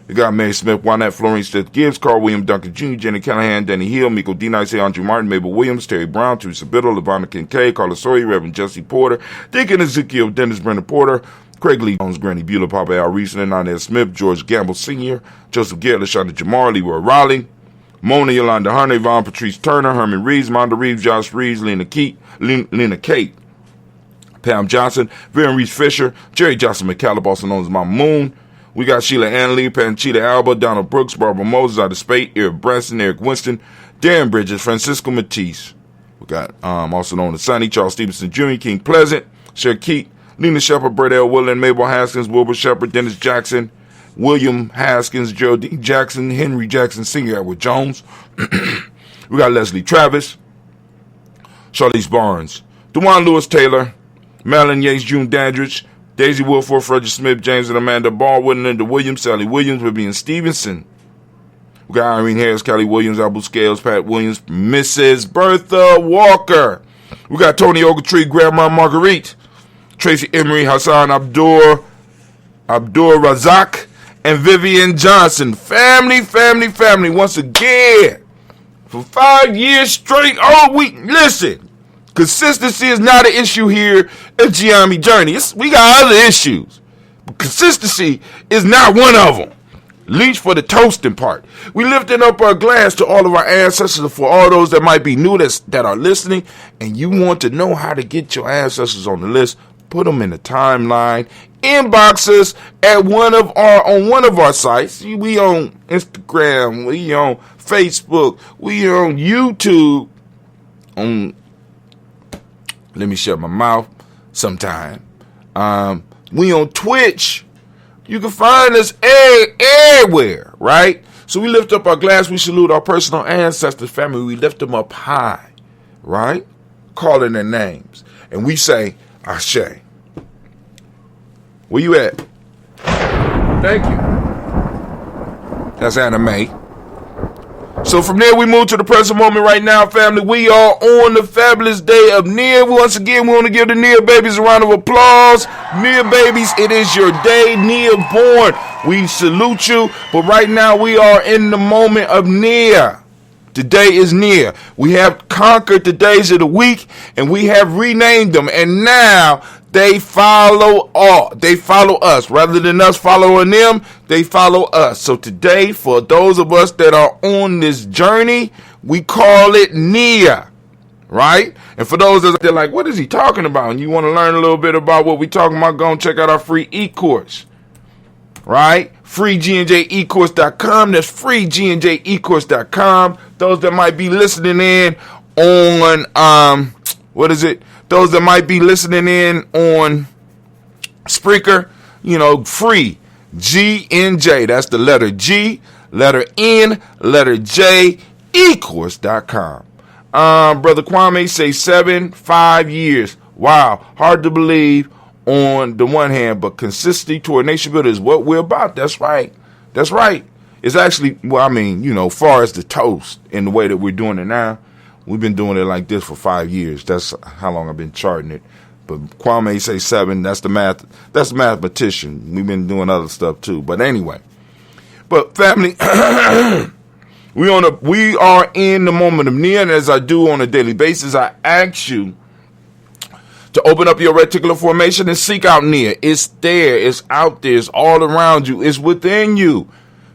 You got Mary Smith, Juanette Florine, Seth Gibbs, Carl William Duncan Jr., Jenny Callahan, Danny Hill, Miko D. Nice, Andrew Martin, Mabel Williams, Terry Brown, Teresa Biddle, Lavonna Kincaid, Carla Sawyer, Reverend Jesse Porter, Deacon Ezekiel, Dennis Brendan Porter, Craig Lee Jones, Granny Beulah, Papa Al Reeson, Inez Smith, George Gamble Sr., Joseph Garrett, LaShonda Jamar, Leroy Raleigh, Mona Yolanda Hunter, Yvonne Patrice Turner, Herman Reeves, Monda Reeves, Josh Reeves, Lena Kate, Pam Johnson, Vivian Reese Fisher, Jerry Johnson McCallum, also known as Mama Moon. We got Sheila Anley, Panchita Alba, Donald Brooks, Barbara Moses out of Spate, Eric Branson, Eric Winston, Darren Bridges, Francisco Matisse. We got also known as Sonny, Charles Stevenson Jr., King Pleasant, Cher Keat, Lena Shepard, Brett L. Willen, Mabel Haskins, Wilbur Shepard, Dennis Jackson, William Haskins, Geraldine Jackson, Henry Jackson Sr., Edward Jones. We got Leslie Travis, Charlize Barnes, DeJuan Lewis Taylor, Madeline Yates, June Dandridge, Daisy Wilford, Frederick Smith, James and Amanda Baldwin, Linda Williams, Sally Williams, Vivian Stevenson. We got Irene Harris, Kelly Williams, Abu Scales, Pat Williams, Mrs. Bertha Walker. We got Tony Ogletree, Grandma Marguerite, Tracy Emery, Hassan Abdur Razak, and Vivian Johnson. Family. Once again, for 5 years straight, listen. Consistency is not an issue here at Gye-Nyame Journey. We got other issues. But consistency is not one of them. At least for the toasting part. We lifting up our glass to all of our ancestors, for all those that might be new that are listening, and you want to know how to get your ancestors on the list, put them in the timeline. Inbox us at one of our sites. We on Instagram, we on Facebook, we on YouTube, let me shut my mouth sometime. We on Twitch. You can find us everywhere, right? So we lift up our glass. We salute our personal ancestors, family. We lift them up high, right? Calling their names. And we say, Ashe. Where you at? Thank you. That's anime. So from there, we move to the present moment right now, family. We are on the fabulous day of Nia. Once again, we want to give the Nia babies a round of applause. Nia babies, it is your day. Nia born. We salute you. But right now, we are in the moment of Nia. Today is Nia. We have conquered the days of the week, and we have renamed them. And now they follow us. Rather than us following them, they follow us. So today, for those of us that are on this journey, we call it Nia, right? And for those that are like, what is he talking about? And you want to learn a little bit about what we're talking about, go and check out our free e-course, right? FreeGNJecourse.com. That's FreeGNJecourse.com. Those that might be listening in on, those that might be listening in on Spreaker, free GNJ. That's the letter G, letter N, letter J, ecourse.com. Brother Kwame say 5 years. Wow. Hard to believe on the one hand, but consistency toward nation building is what we're about. That's right. It's actually, far as the toast in the way that we're doing it now, we've been doing it like this for 5 years. That's how long I've been charting it. But Kwame say 7. That's the mathematician. We've been doing other stuff too. But anyway, family, we are in the moment of Nia, and as I do on a daily basis, I ask you to open up your reticular formation and seek out Nia. It's there. It's out there. It's all around you. It's within you.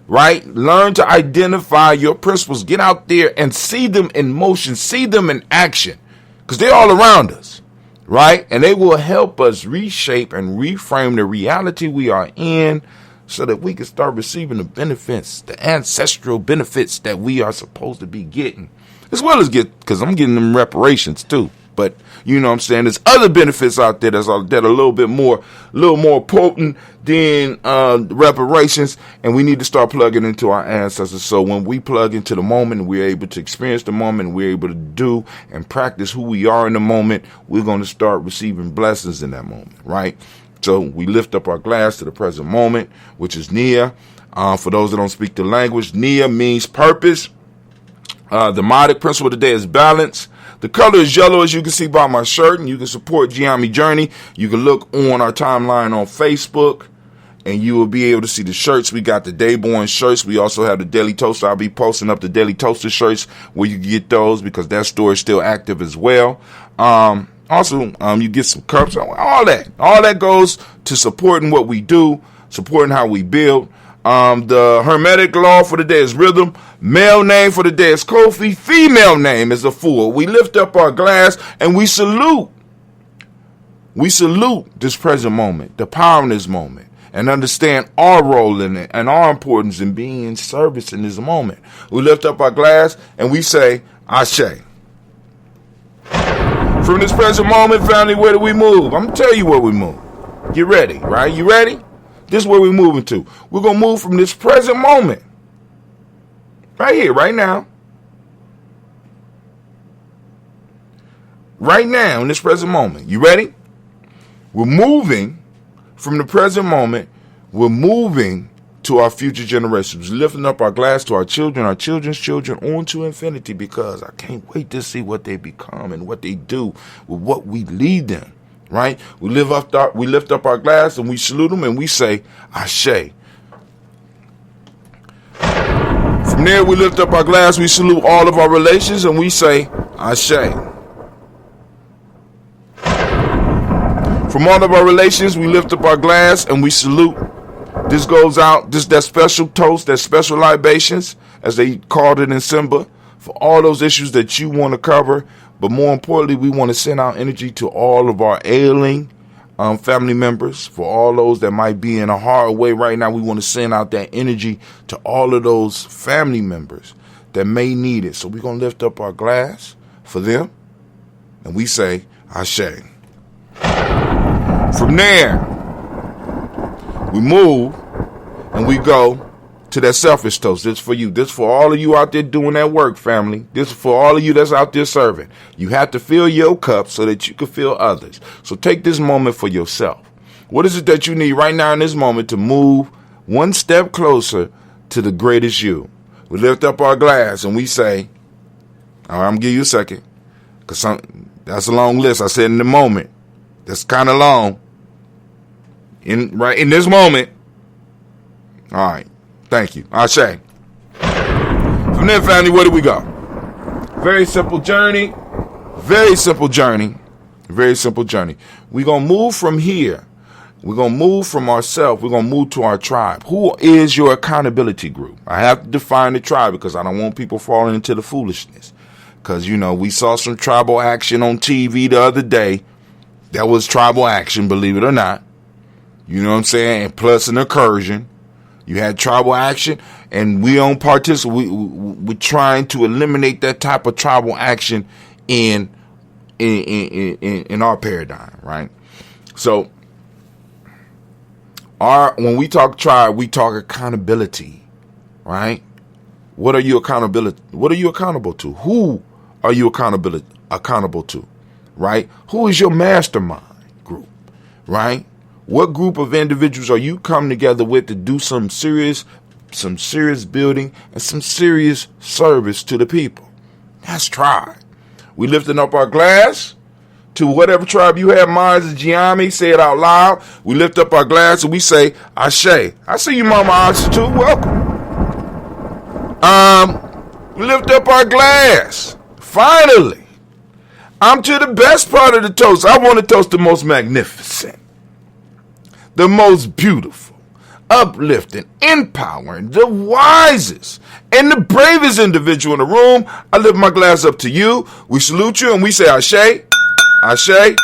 Right? Learn to identify your principles. Get out there and see them in motion. See them in action. Because they're all around us. Right? And they will help us reshape and reframe the reality we are in so that we can start receiving the benefits, the ancestral benefits that we are supposed to be getting. as well as because I'm getting them reparations too. But you know what I'm saying, there's other benefits out there that are a little more potent than reparations, and we need to start plugging into our ancestors. So when we plug into the moment, we're able to experience the moment, we're able to do and practice who we are in the moment, we're going to start receiving blessings in that moment, right? So we lift up our glass to the present moment, which is Nia. For those that don't speak the language, Nia means purpose. The modic principle of the day is balance. The color is yellow, as you can see by my shirt, and you can support Gye-Nyame Journey. You can look on our timeline on Facebook, and you will be able to see the shirts. We got the Dayborn shirts. We also have the Daily Toaster. I'll be posting up the Daily Toaster shirts where you can get those because that store is still active as well. Also, you get some cups, all that. All that goes to supporting what we do, supporting how we build. The Hermetic law for the day is rhythm. Male name for the day is Kofi. Female name is a fool. We lift up our glass and we salute. We salute this present moment, the power in this moment, and understand our role in it and our importance in being in service in this moment. We lift up our glass and we say, Ashe. From this present moment, family, where do we move? I'm going to tell you where we move. Get ready, right? You ready? This is where we're moving to. We're going to move from this present moment. Right here, right now. Right now, in this present moment. You ready? We're moving from the present moment. We're moving to our future generations. Lifting up our glass to our children, our children's children, on to infinity, because I can't wait to see what they become and what they do with what we lead them. Right? We lift up our glass and we salute them and we say, Ashe. From there, we lift up our glass, we salute all of our relations and we say, Ashe. From all of our relations, we lift up our glass and we salute. This goes out, that special toast, that special libations, as they called it in Simba, for all those issues that you want to cover. But more importantly, we want to send our energy to all of our ailing family members. For all those that might be in a hard way right now, we want to send out that energy to all of those family members that may need it. So we're going to lift up our glass for them, and we say, Ashe. From there, we move, and we go to that selfish toast. This is for you. This is for all of you out there doing that work, family. This is for all of you that's out there serving. You have to fill your cup so that you can fill others. So take this moment for yourself. What is it that you need right now in this moment to move one step closer to the greatest you? We lift up our glass and we say, all right, I'm going to give you a second, because that's a long list. I said in the moment. That's kind of long. Right in this moment. All right. Thank you. Ashe. From there, family, where do we go? Very simple journey. Very simple journey. Very simple journey. We're going to move from here. We're going to move from ourselves. We're going to move to our tribe. Who is your accountability group? I have to define the tribe because I don't want people falling into the foolishness. Because, you know, we saw some tribal action on TV the other day. That was tribal action, believe it or not. You know what I'm saying? And plus an incursion. You had tribal action, and we don't participate. We're trying to eliminate that type of tribal action in our paradigm, right? So, when we talk tribe, we talk accountability, right? What are you accountable to? Who are you accountable to, right? Who is your mastermind group, right? What group of individuals are you coming together with to do some serious building and some serious service to the people? That's tribe. We lifting up our glass to whatever tribe you have. Mine is Gye-Nyame. Say it out loud. We lift up our glass and we say, Ashe. I see you, Mama Ashe, too. Welcome. We lift up our glass. Finally, I'm to the best part of the toast. I want to toast the most magnificent, the most beautiful, uplifting, empowering, the wisest, and the bravest individual in the room. I lift my glass up to you. We salute you and we say, Ashe, Ashe,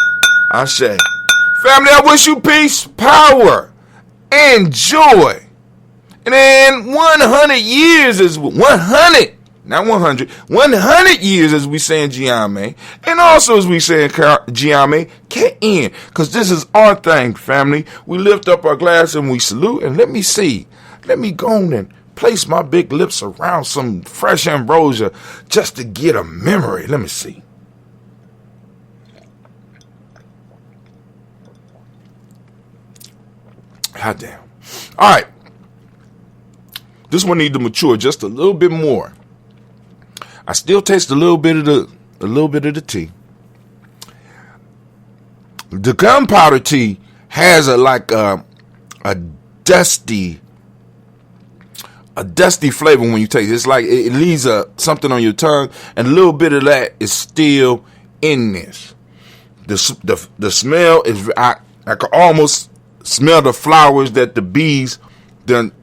Ashe. Family, I wish you peace, power, and joy. And then 100 years is 100 Not 100. 100 years, as we say in Gye-Nyame. And also, as we say in Gye-Nyame, K-N. Because this is our thing, family. We lift up our glass and we salute. And let me see. Let me go on and place my big lips around some fresh ambrosia just to get a memory. Let me see. God damn. All right. This one needs to mature just a little bit more. I still taste a little bit of the tea. The gunpowder tea has a dusty flavor when you taste it. It's like it leaves something on your tongue, and a little bit of that is still in this. The smell is I can almost smell the flowers that the bees done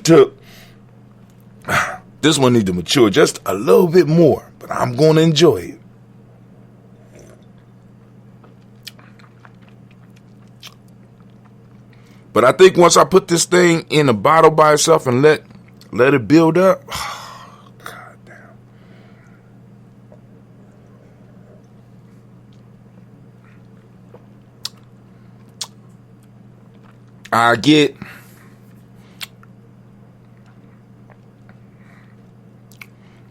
took. This one needs to mature just a little bit more, but I'm going to enjoy it. But I think once I put this thing in a bottle by itself and let it build up, God damn. I get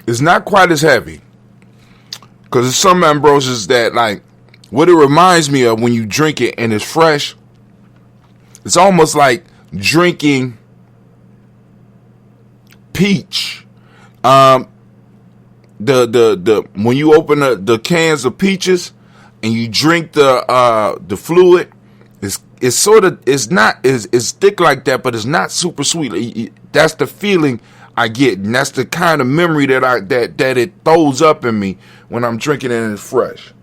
it's not quite as heavy, because there's some ambrosias that, like, what it reminds me of when you drink it and it's fresh, it's almost like drinking peach. The when you open the cans of peaches and you drink the fluid, it's thick like that, but it's not super sweet. That's the feeling I get, and that's the kind of memory that it throws up in me when I'm drinking it and it's fresh.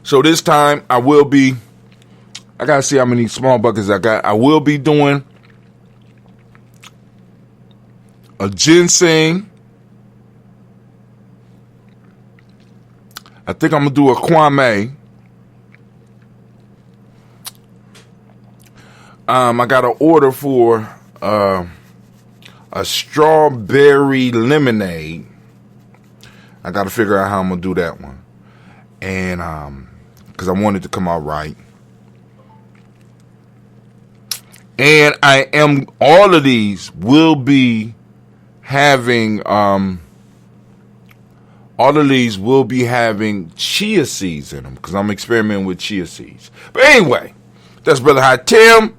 So this time I gotta see how many small buckets I got. I will be doing a ginseng. I think I'm gonna do a kwame. I got an order for a strawberry lemonade. I got to figure out how I'm gonna do that one, and because I want it to come out right. And all of these will be having chia seeds in them, because I'm experimenting with chia seeds. But anyway, that's Brother Hot Tim.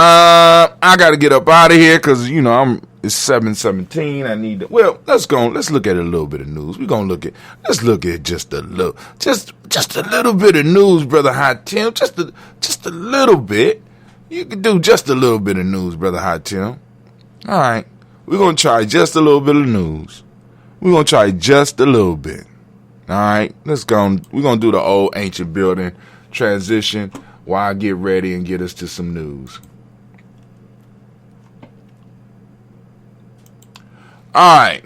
I got to get up out of here because, it's 7:17. I need to, let's look at a little bit of news. Let's look at just a little bit of news, Brother Hot Tim. Just a little bit. You can do just a little bit of news, Brother Hot Tim. All right. We're going to try just a little bit of news. We're going to try just a little bit. All right. Let's go. We're going to do the old ancient building transition while I get ready and get us to some news. All right.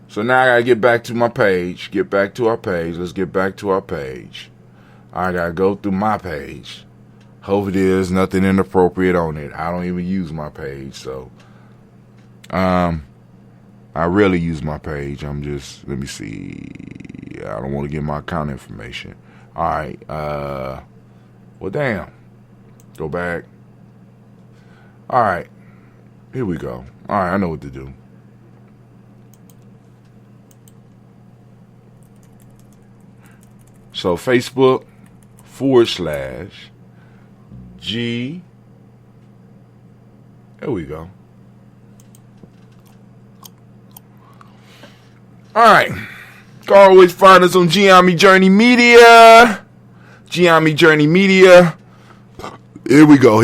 So now I got to get back to my page. Get back to our page. Let's get back to our page. I got to go through my page. Hopefully there's nothing inappropriate on it. I don't even use my page, so I rarely use my page. Let me see. I don't want to get my account information. All right. Well, damn. Go back. All right. Here we go. All right, I know what to do. So Facebook /G. There we go. All right. Always find us on Gye-Nyame Journey Media. Gye-Nyame Journey Media. Here we go.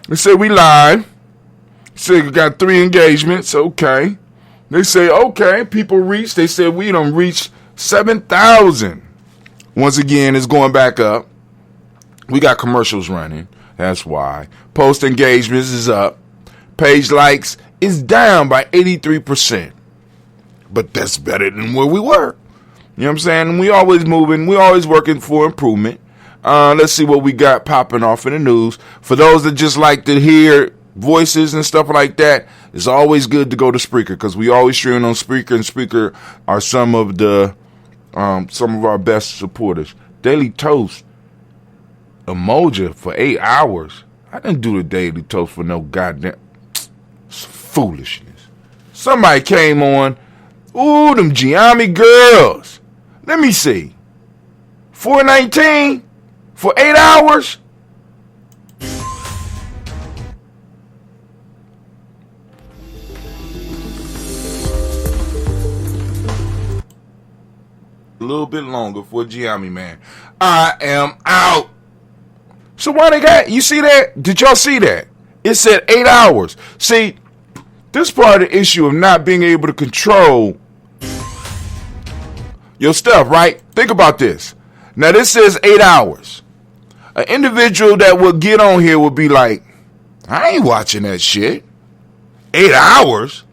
They say we live. Say we got 3 engagements. Okay. They say, okay, people reach. They said we done reached 7,000. Once again, it's going back up. We got commercials running. That's why. Post engagements is up. Page likes is down by 83%. But that's better than where we were. You know what I'm saying? We always moving. We always working for improvement. Let's see what we got popping off in the news. For those that just like to hear voices and stuff like that, it's always good to go to Spreaker, because we always stream on Spreaker, and Spreaker are some of our best supporters. Daily Toast emoji for 8 hours. I didn't do the Daily Toast for no goddamn foolishness. Somebody came on. Ooh, them Gye-Nyame girls. Let me see. 419 for 8 hours. A little bit longer for Gye-Nyame, man. I am out. So why they got, you see that? Did y'all see that? It said 8 hours. See, this part of the issue of not being able to control your stuff, right? Think about this. Now this says 8 hours. An individual that would get on here would be like, I ain't watching that shit. 8 hours?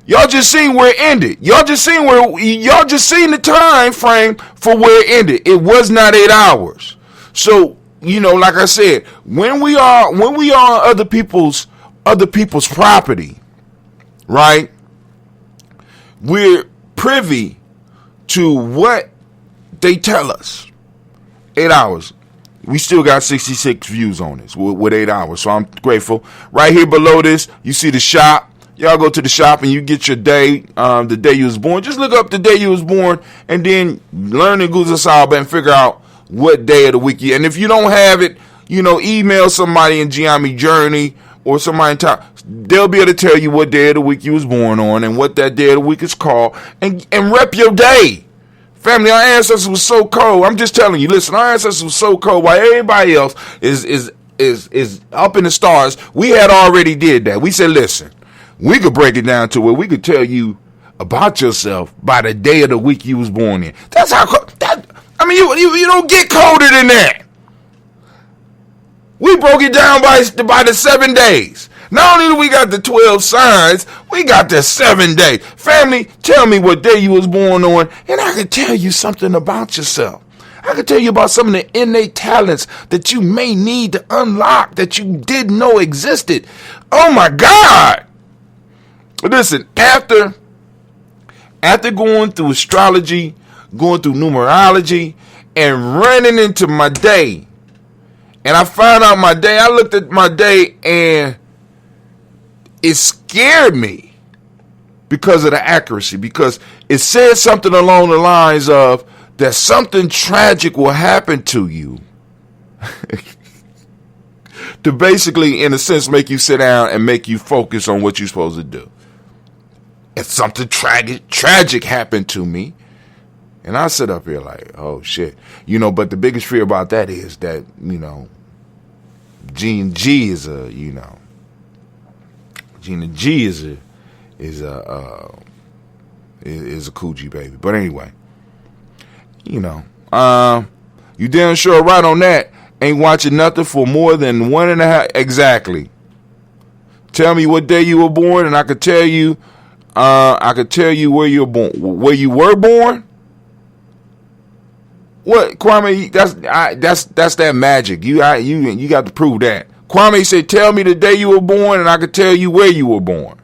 Y'all just seen where it ended. Y'all just seen the time frame for where it ended. It was not 8 hours. So, you know, like I said, when we are on other people's property, right? We're privy to what they tell us. 8 hours. We still got 66 views on this with 8 hours, so I'm grateful. Right here below this, you see the shop. Y'all go to the shop and you get your day, the day you was born. Just look up the day you was born and then learn the Guzasaba and figure out what day of the week you. And if you don't have it, you know, email somebody in Gye-Nyame Journey or somebody in top. They'll be able to tell you what day of the week you was born on and what that day of the week is called, and rep your day. Family, our ancestors was so cold. I'm just telling you, listen, our ancestors was so cold while everybody else is up in the stars. We had already did that. We said, listen, we could break it down to where we could tell you about yourself by the day of the week you was born in. That's how you don't get colder than that. We broke it down by the 7 days. Not only do we got the 12 signs, we got the 7 days. Family, tell me what day you was born on, and I can tell you something about yourself. I can tell you about some of the innate talents that you may need to unlock that you didn't know existed. Oh my God. Listen, after going through astrology, going through numerology, and running into my day, and I found out my day, I looked at my day, and it scared me because of the accuracy, because it said something along the lines of that something tragic will happen to you to basically, in a sense, make you sit down and make you focus on what you're supposed to do. And something tragic happened to me. And I sit up here like, oh shit. You know, but the biggest fear about that is that, you know, Gene G is a, you know, Gina G is a coochie baby. But anyway, you know, you damn sure right on that. Ain't watching nothing for more than 1.5. Exactly. Tell me what day you were born, and I could tell you. I could tell you where you were born. Where you were born. What, Kwame? That's that magic. You got to prove that. Kwame said, "Tell me the day you were born, and I could tell you where you were born."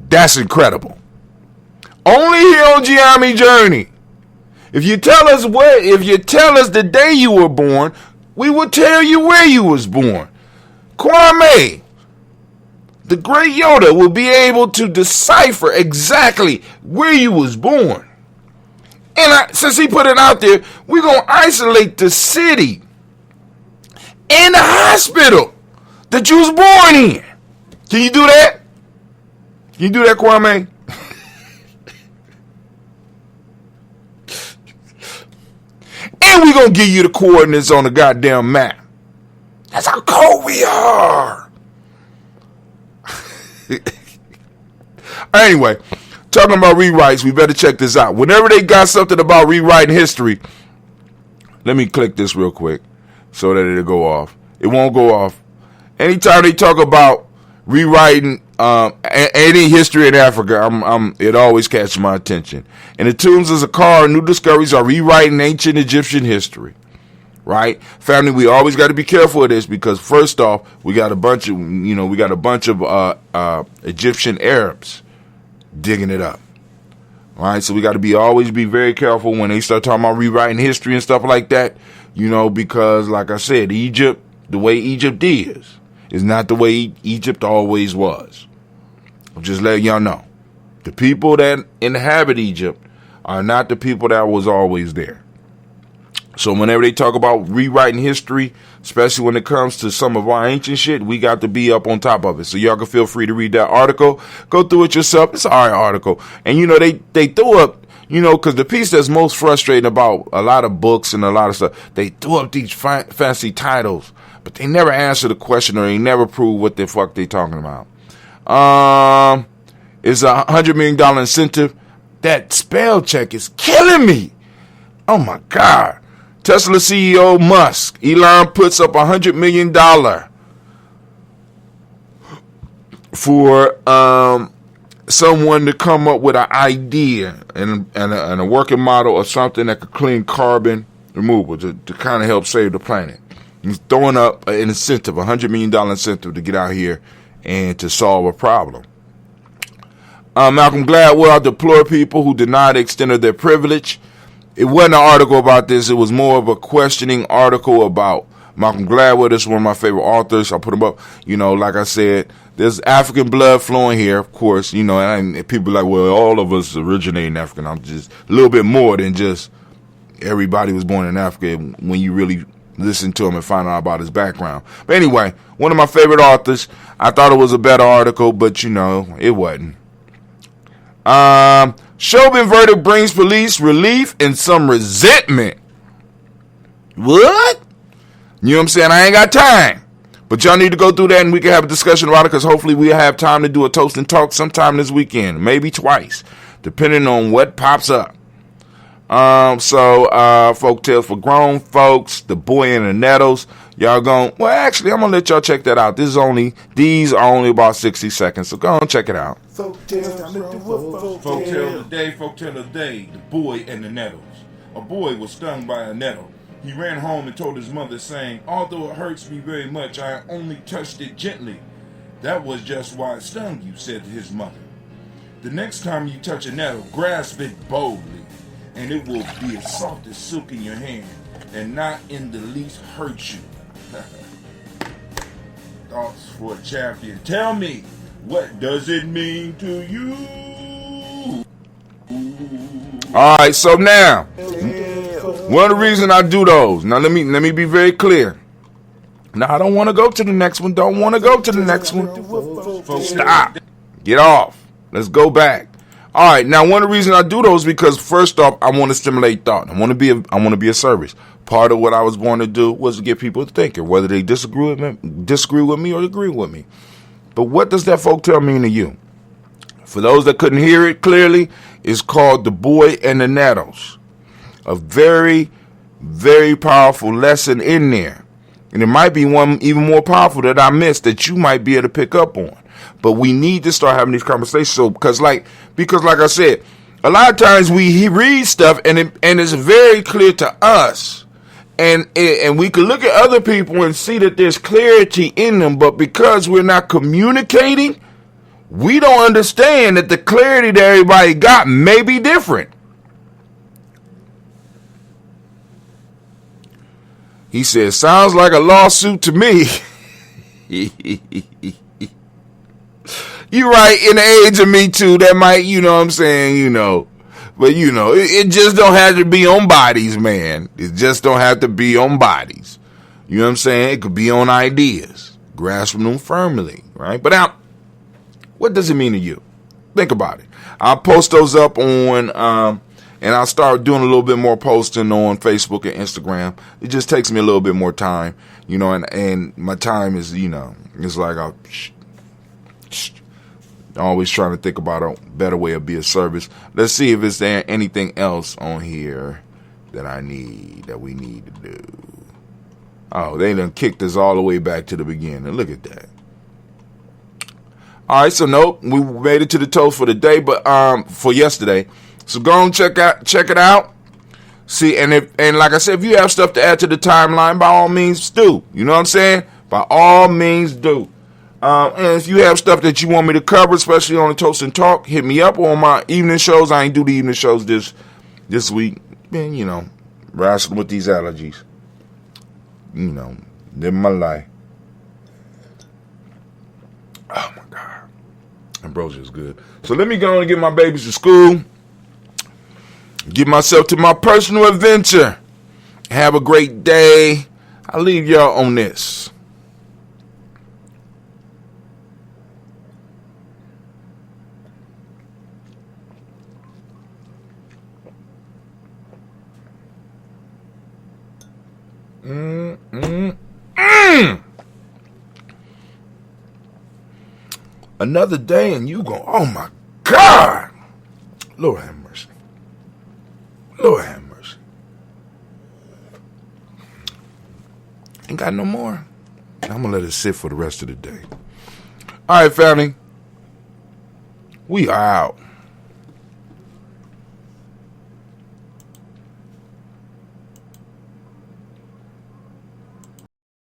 That's incredible. Only here on Gye-Nyame Journey. If you tell us the day you were born, we will tell you where you was born. Kwame, the great Yoda, will be able to decipher exactly where you was born. And since he put it out there, we're going to isolate the city and the hospital that you was born in. Can you do that? Can you do that, Kwame? And we're going to give you the coordinates on the goddamn map. That's how cold we are. Anyway, talking about rewrites, we better check this out. Whenever they got something about rewriting history, let me click this real quick so that it'll go off. It won't go off. Anytime they talk about rewriting Any history in Africa, it always catches my attention. In the tombs of Saqqara, new discoveries are rewriting ancient Egyptian history. Right, family, we always got to be careful of this because first off, we got a bunch of Egyptian Arabs digging it up. All right, so we got to always be very careful when they start talking about rewriting history and stuff like that. Because like I said, Egypt, the way Egypt is not the way Egypt always was. I'm just letting y'all know. The people that inhabit Egypt are not the people that was always there. So whenever they talk about rewriting history, especially when it comes to some of our ancient shit, we got to be up on top of it. So y'all can feel free to read that article. Go through it yourself. It's an alright article. And they threw up, because the piece that's most frustrating about a lot of books and a lot of stuff, they threw up these fancy titles, but they never answer the question or they never prove what the fuck they talking about. It's a $100 million incentive. That spell check is killing me. Oh my God. Tesla CEO Musk, Elon puts up $100 million for someone to come up with an idea and a working model of something that could clean carbon removal to kind of help save the planet. He's throwing up an incentive, $100 million incentive to get out here and to solve a problem. Malcolm Gladwell deplored people who deny the extent of their privilege. It wasn't an article about this. It was more of a questioning article about Malcolm Gladwell. This is one of my favorite authors. I put him up. Like I said, there's African blood flowing here, of course. And people are like, well, all of us originate in Africa. I'm just a little bit more than just everybody was born in Africa when you really listen to him and find out about his background. But anyway, one of my favorite authors. I thought it was a better article, but, it wasn't. Chauvin verdict brings police relief and some resentment. What? You know what I'm saying? I ain't got time. But y'all need to go through that and we can have a discussion about it because hopefully we'll have time to do a toast and talk sometime this weekend. Maybe twice, depending on what pops up. Folk Tales for Grown Folks, The Boy in the Nettles. Y'all I'm going to let y'all check that out. These are only about 60 seconds, so go on check it out. Folk Tale of the Day, The Boy and the Nettles. A boy was stung by a nettle. He ran home and told his mother, saying, although it hurts me very much, I only touched it gently. That was just why it stung you, said his mother. The next time you touch a nettle, grasp it boldly, and it will be as soft as silk in your hand, and not in the least hurt you. Thoughts for a champion. Tell me, what does it mean to you? All right, so now, one of the reasons I do those. Now let me be very clear. Now I don't want to go to the next one. Don't want to go to the next one. Stop. Get off. Let's go back. All right. Now one of the reasons I do those because first off, I want to stimulate thought. I want to be a service. Part of what I was born to do was to get people thinking, whether they disagree with me or agree with me. But what does that folktale mean to you? For those that couldn't hear it clearly, it's called The Boy and the Nettles. A very, very powerful lesson in there. And there might be one even more powerful that I missed that you might be able to pick up on. But we need to start having these conversations. So, because like I said, a lot of times we read stuff and it's very clear to us. And we can look at other people and see that there's clarity in them. But because we're not communicating, we don't understand that the clarity that everybody got may be different. He says, sounds like a lawsuit to me. You're right, in the age of Me Too, that might, you know what I'm saying, But, it just don't have to be on bodies, man. It just don't have to be on bodies. You know what I'm saying? It could be on ideas. Grasping them firmly, right? But now, what does it mean to you? Think about it. I'll post those up on, and I'll start doing a little bit more posting on Facebook and Instagram. It just takes me a little bit more time, and my time is, it's like I'm always trying to think about a better way of being a service. Let's see if is there anything else on here that we need to do. Oh, they done kicked us all the way back to the beginning. Look at that. All right, so nope, we made it to the toast for the day, but for yesterday. So go and check it out. See, and like I said, if you have stuff to add to the timeline, by all means do. You know what I'm saying? By all means do. And if you have stuff that you want me to cover, especially on the Toast and Talk, hit me up on my evening shows. I ain't do the evening shows this week. Been, you know, wrestling with these allergies. You know, living my life. Oh my God. Ambrosia is good. So let me go and get my babies to school. Get myself to my personal adventure. Have a great day. I'll leave y'all on this. Another day and you go, oh my God. Lord have mercy. Lord have mercy. Ain't got no more. I'm going to let it sit for the rest of the day. All right, family. We are out.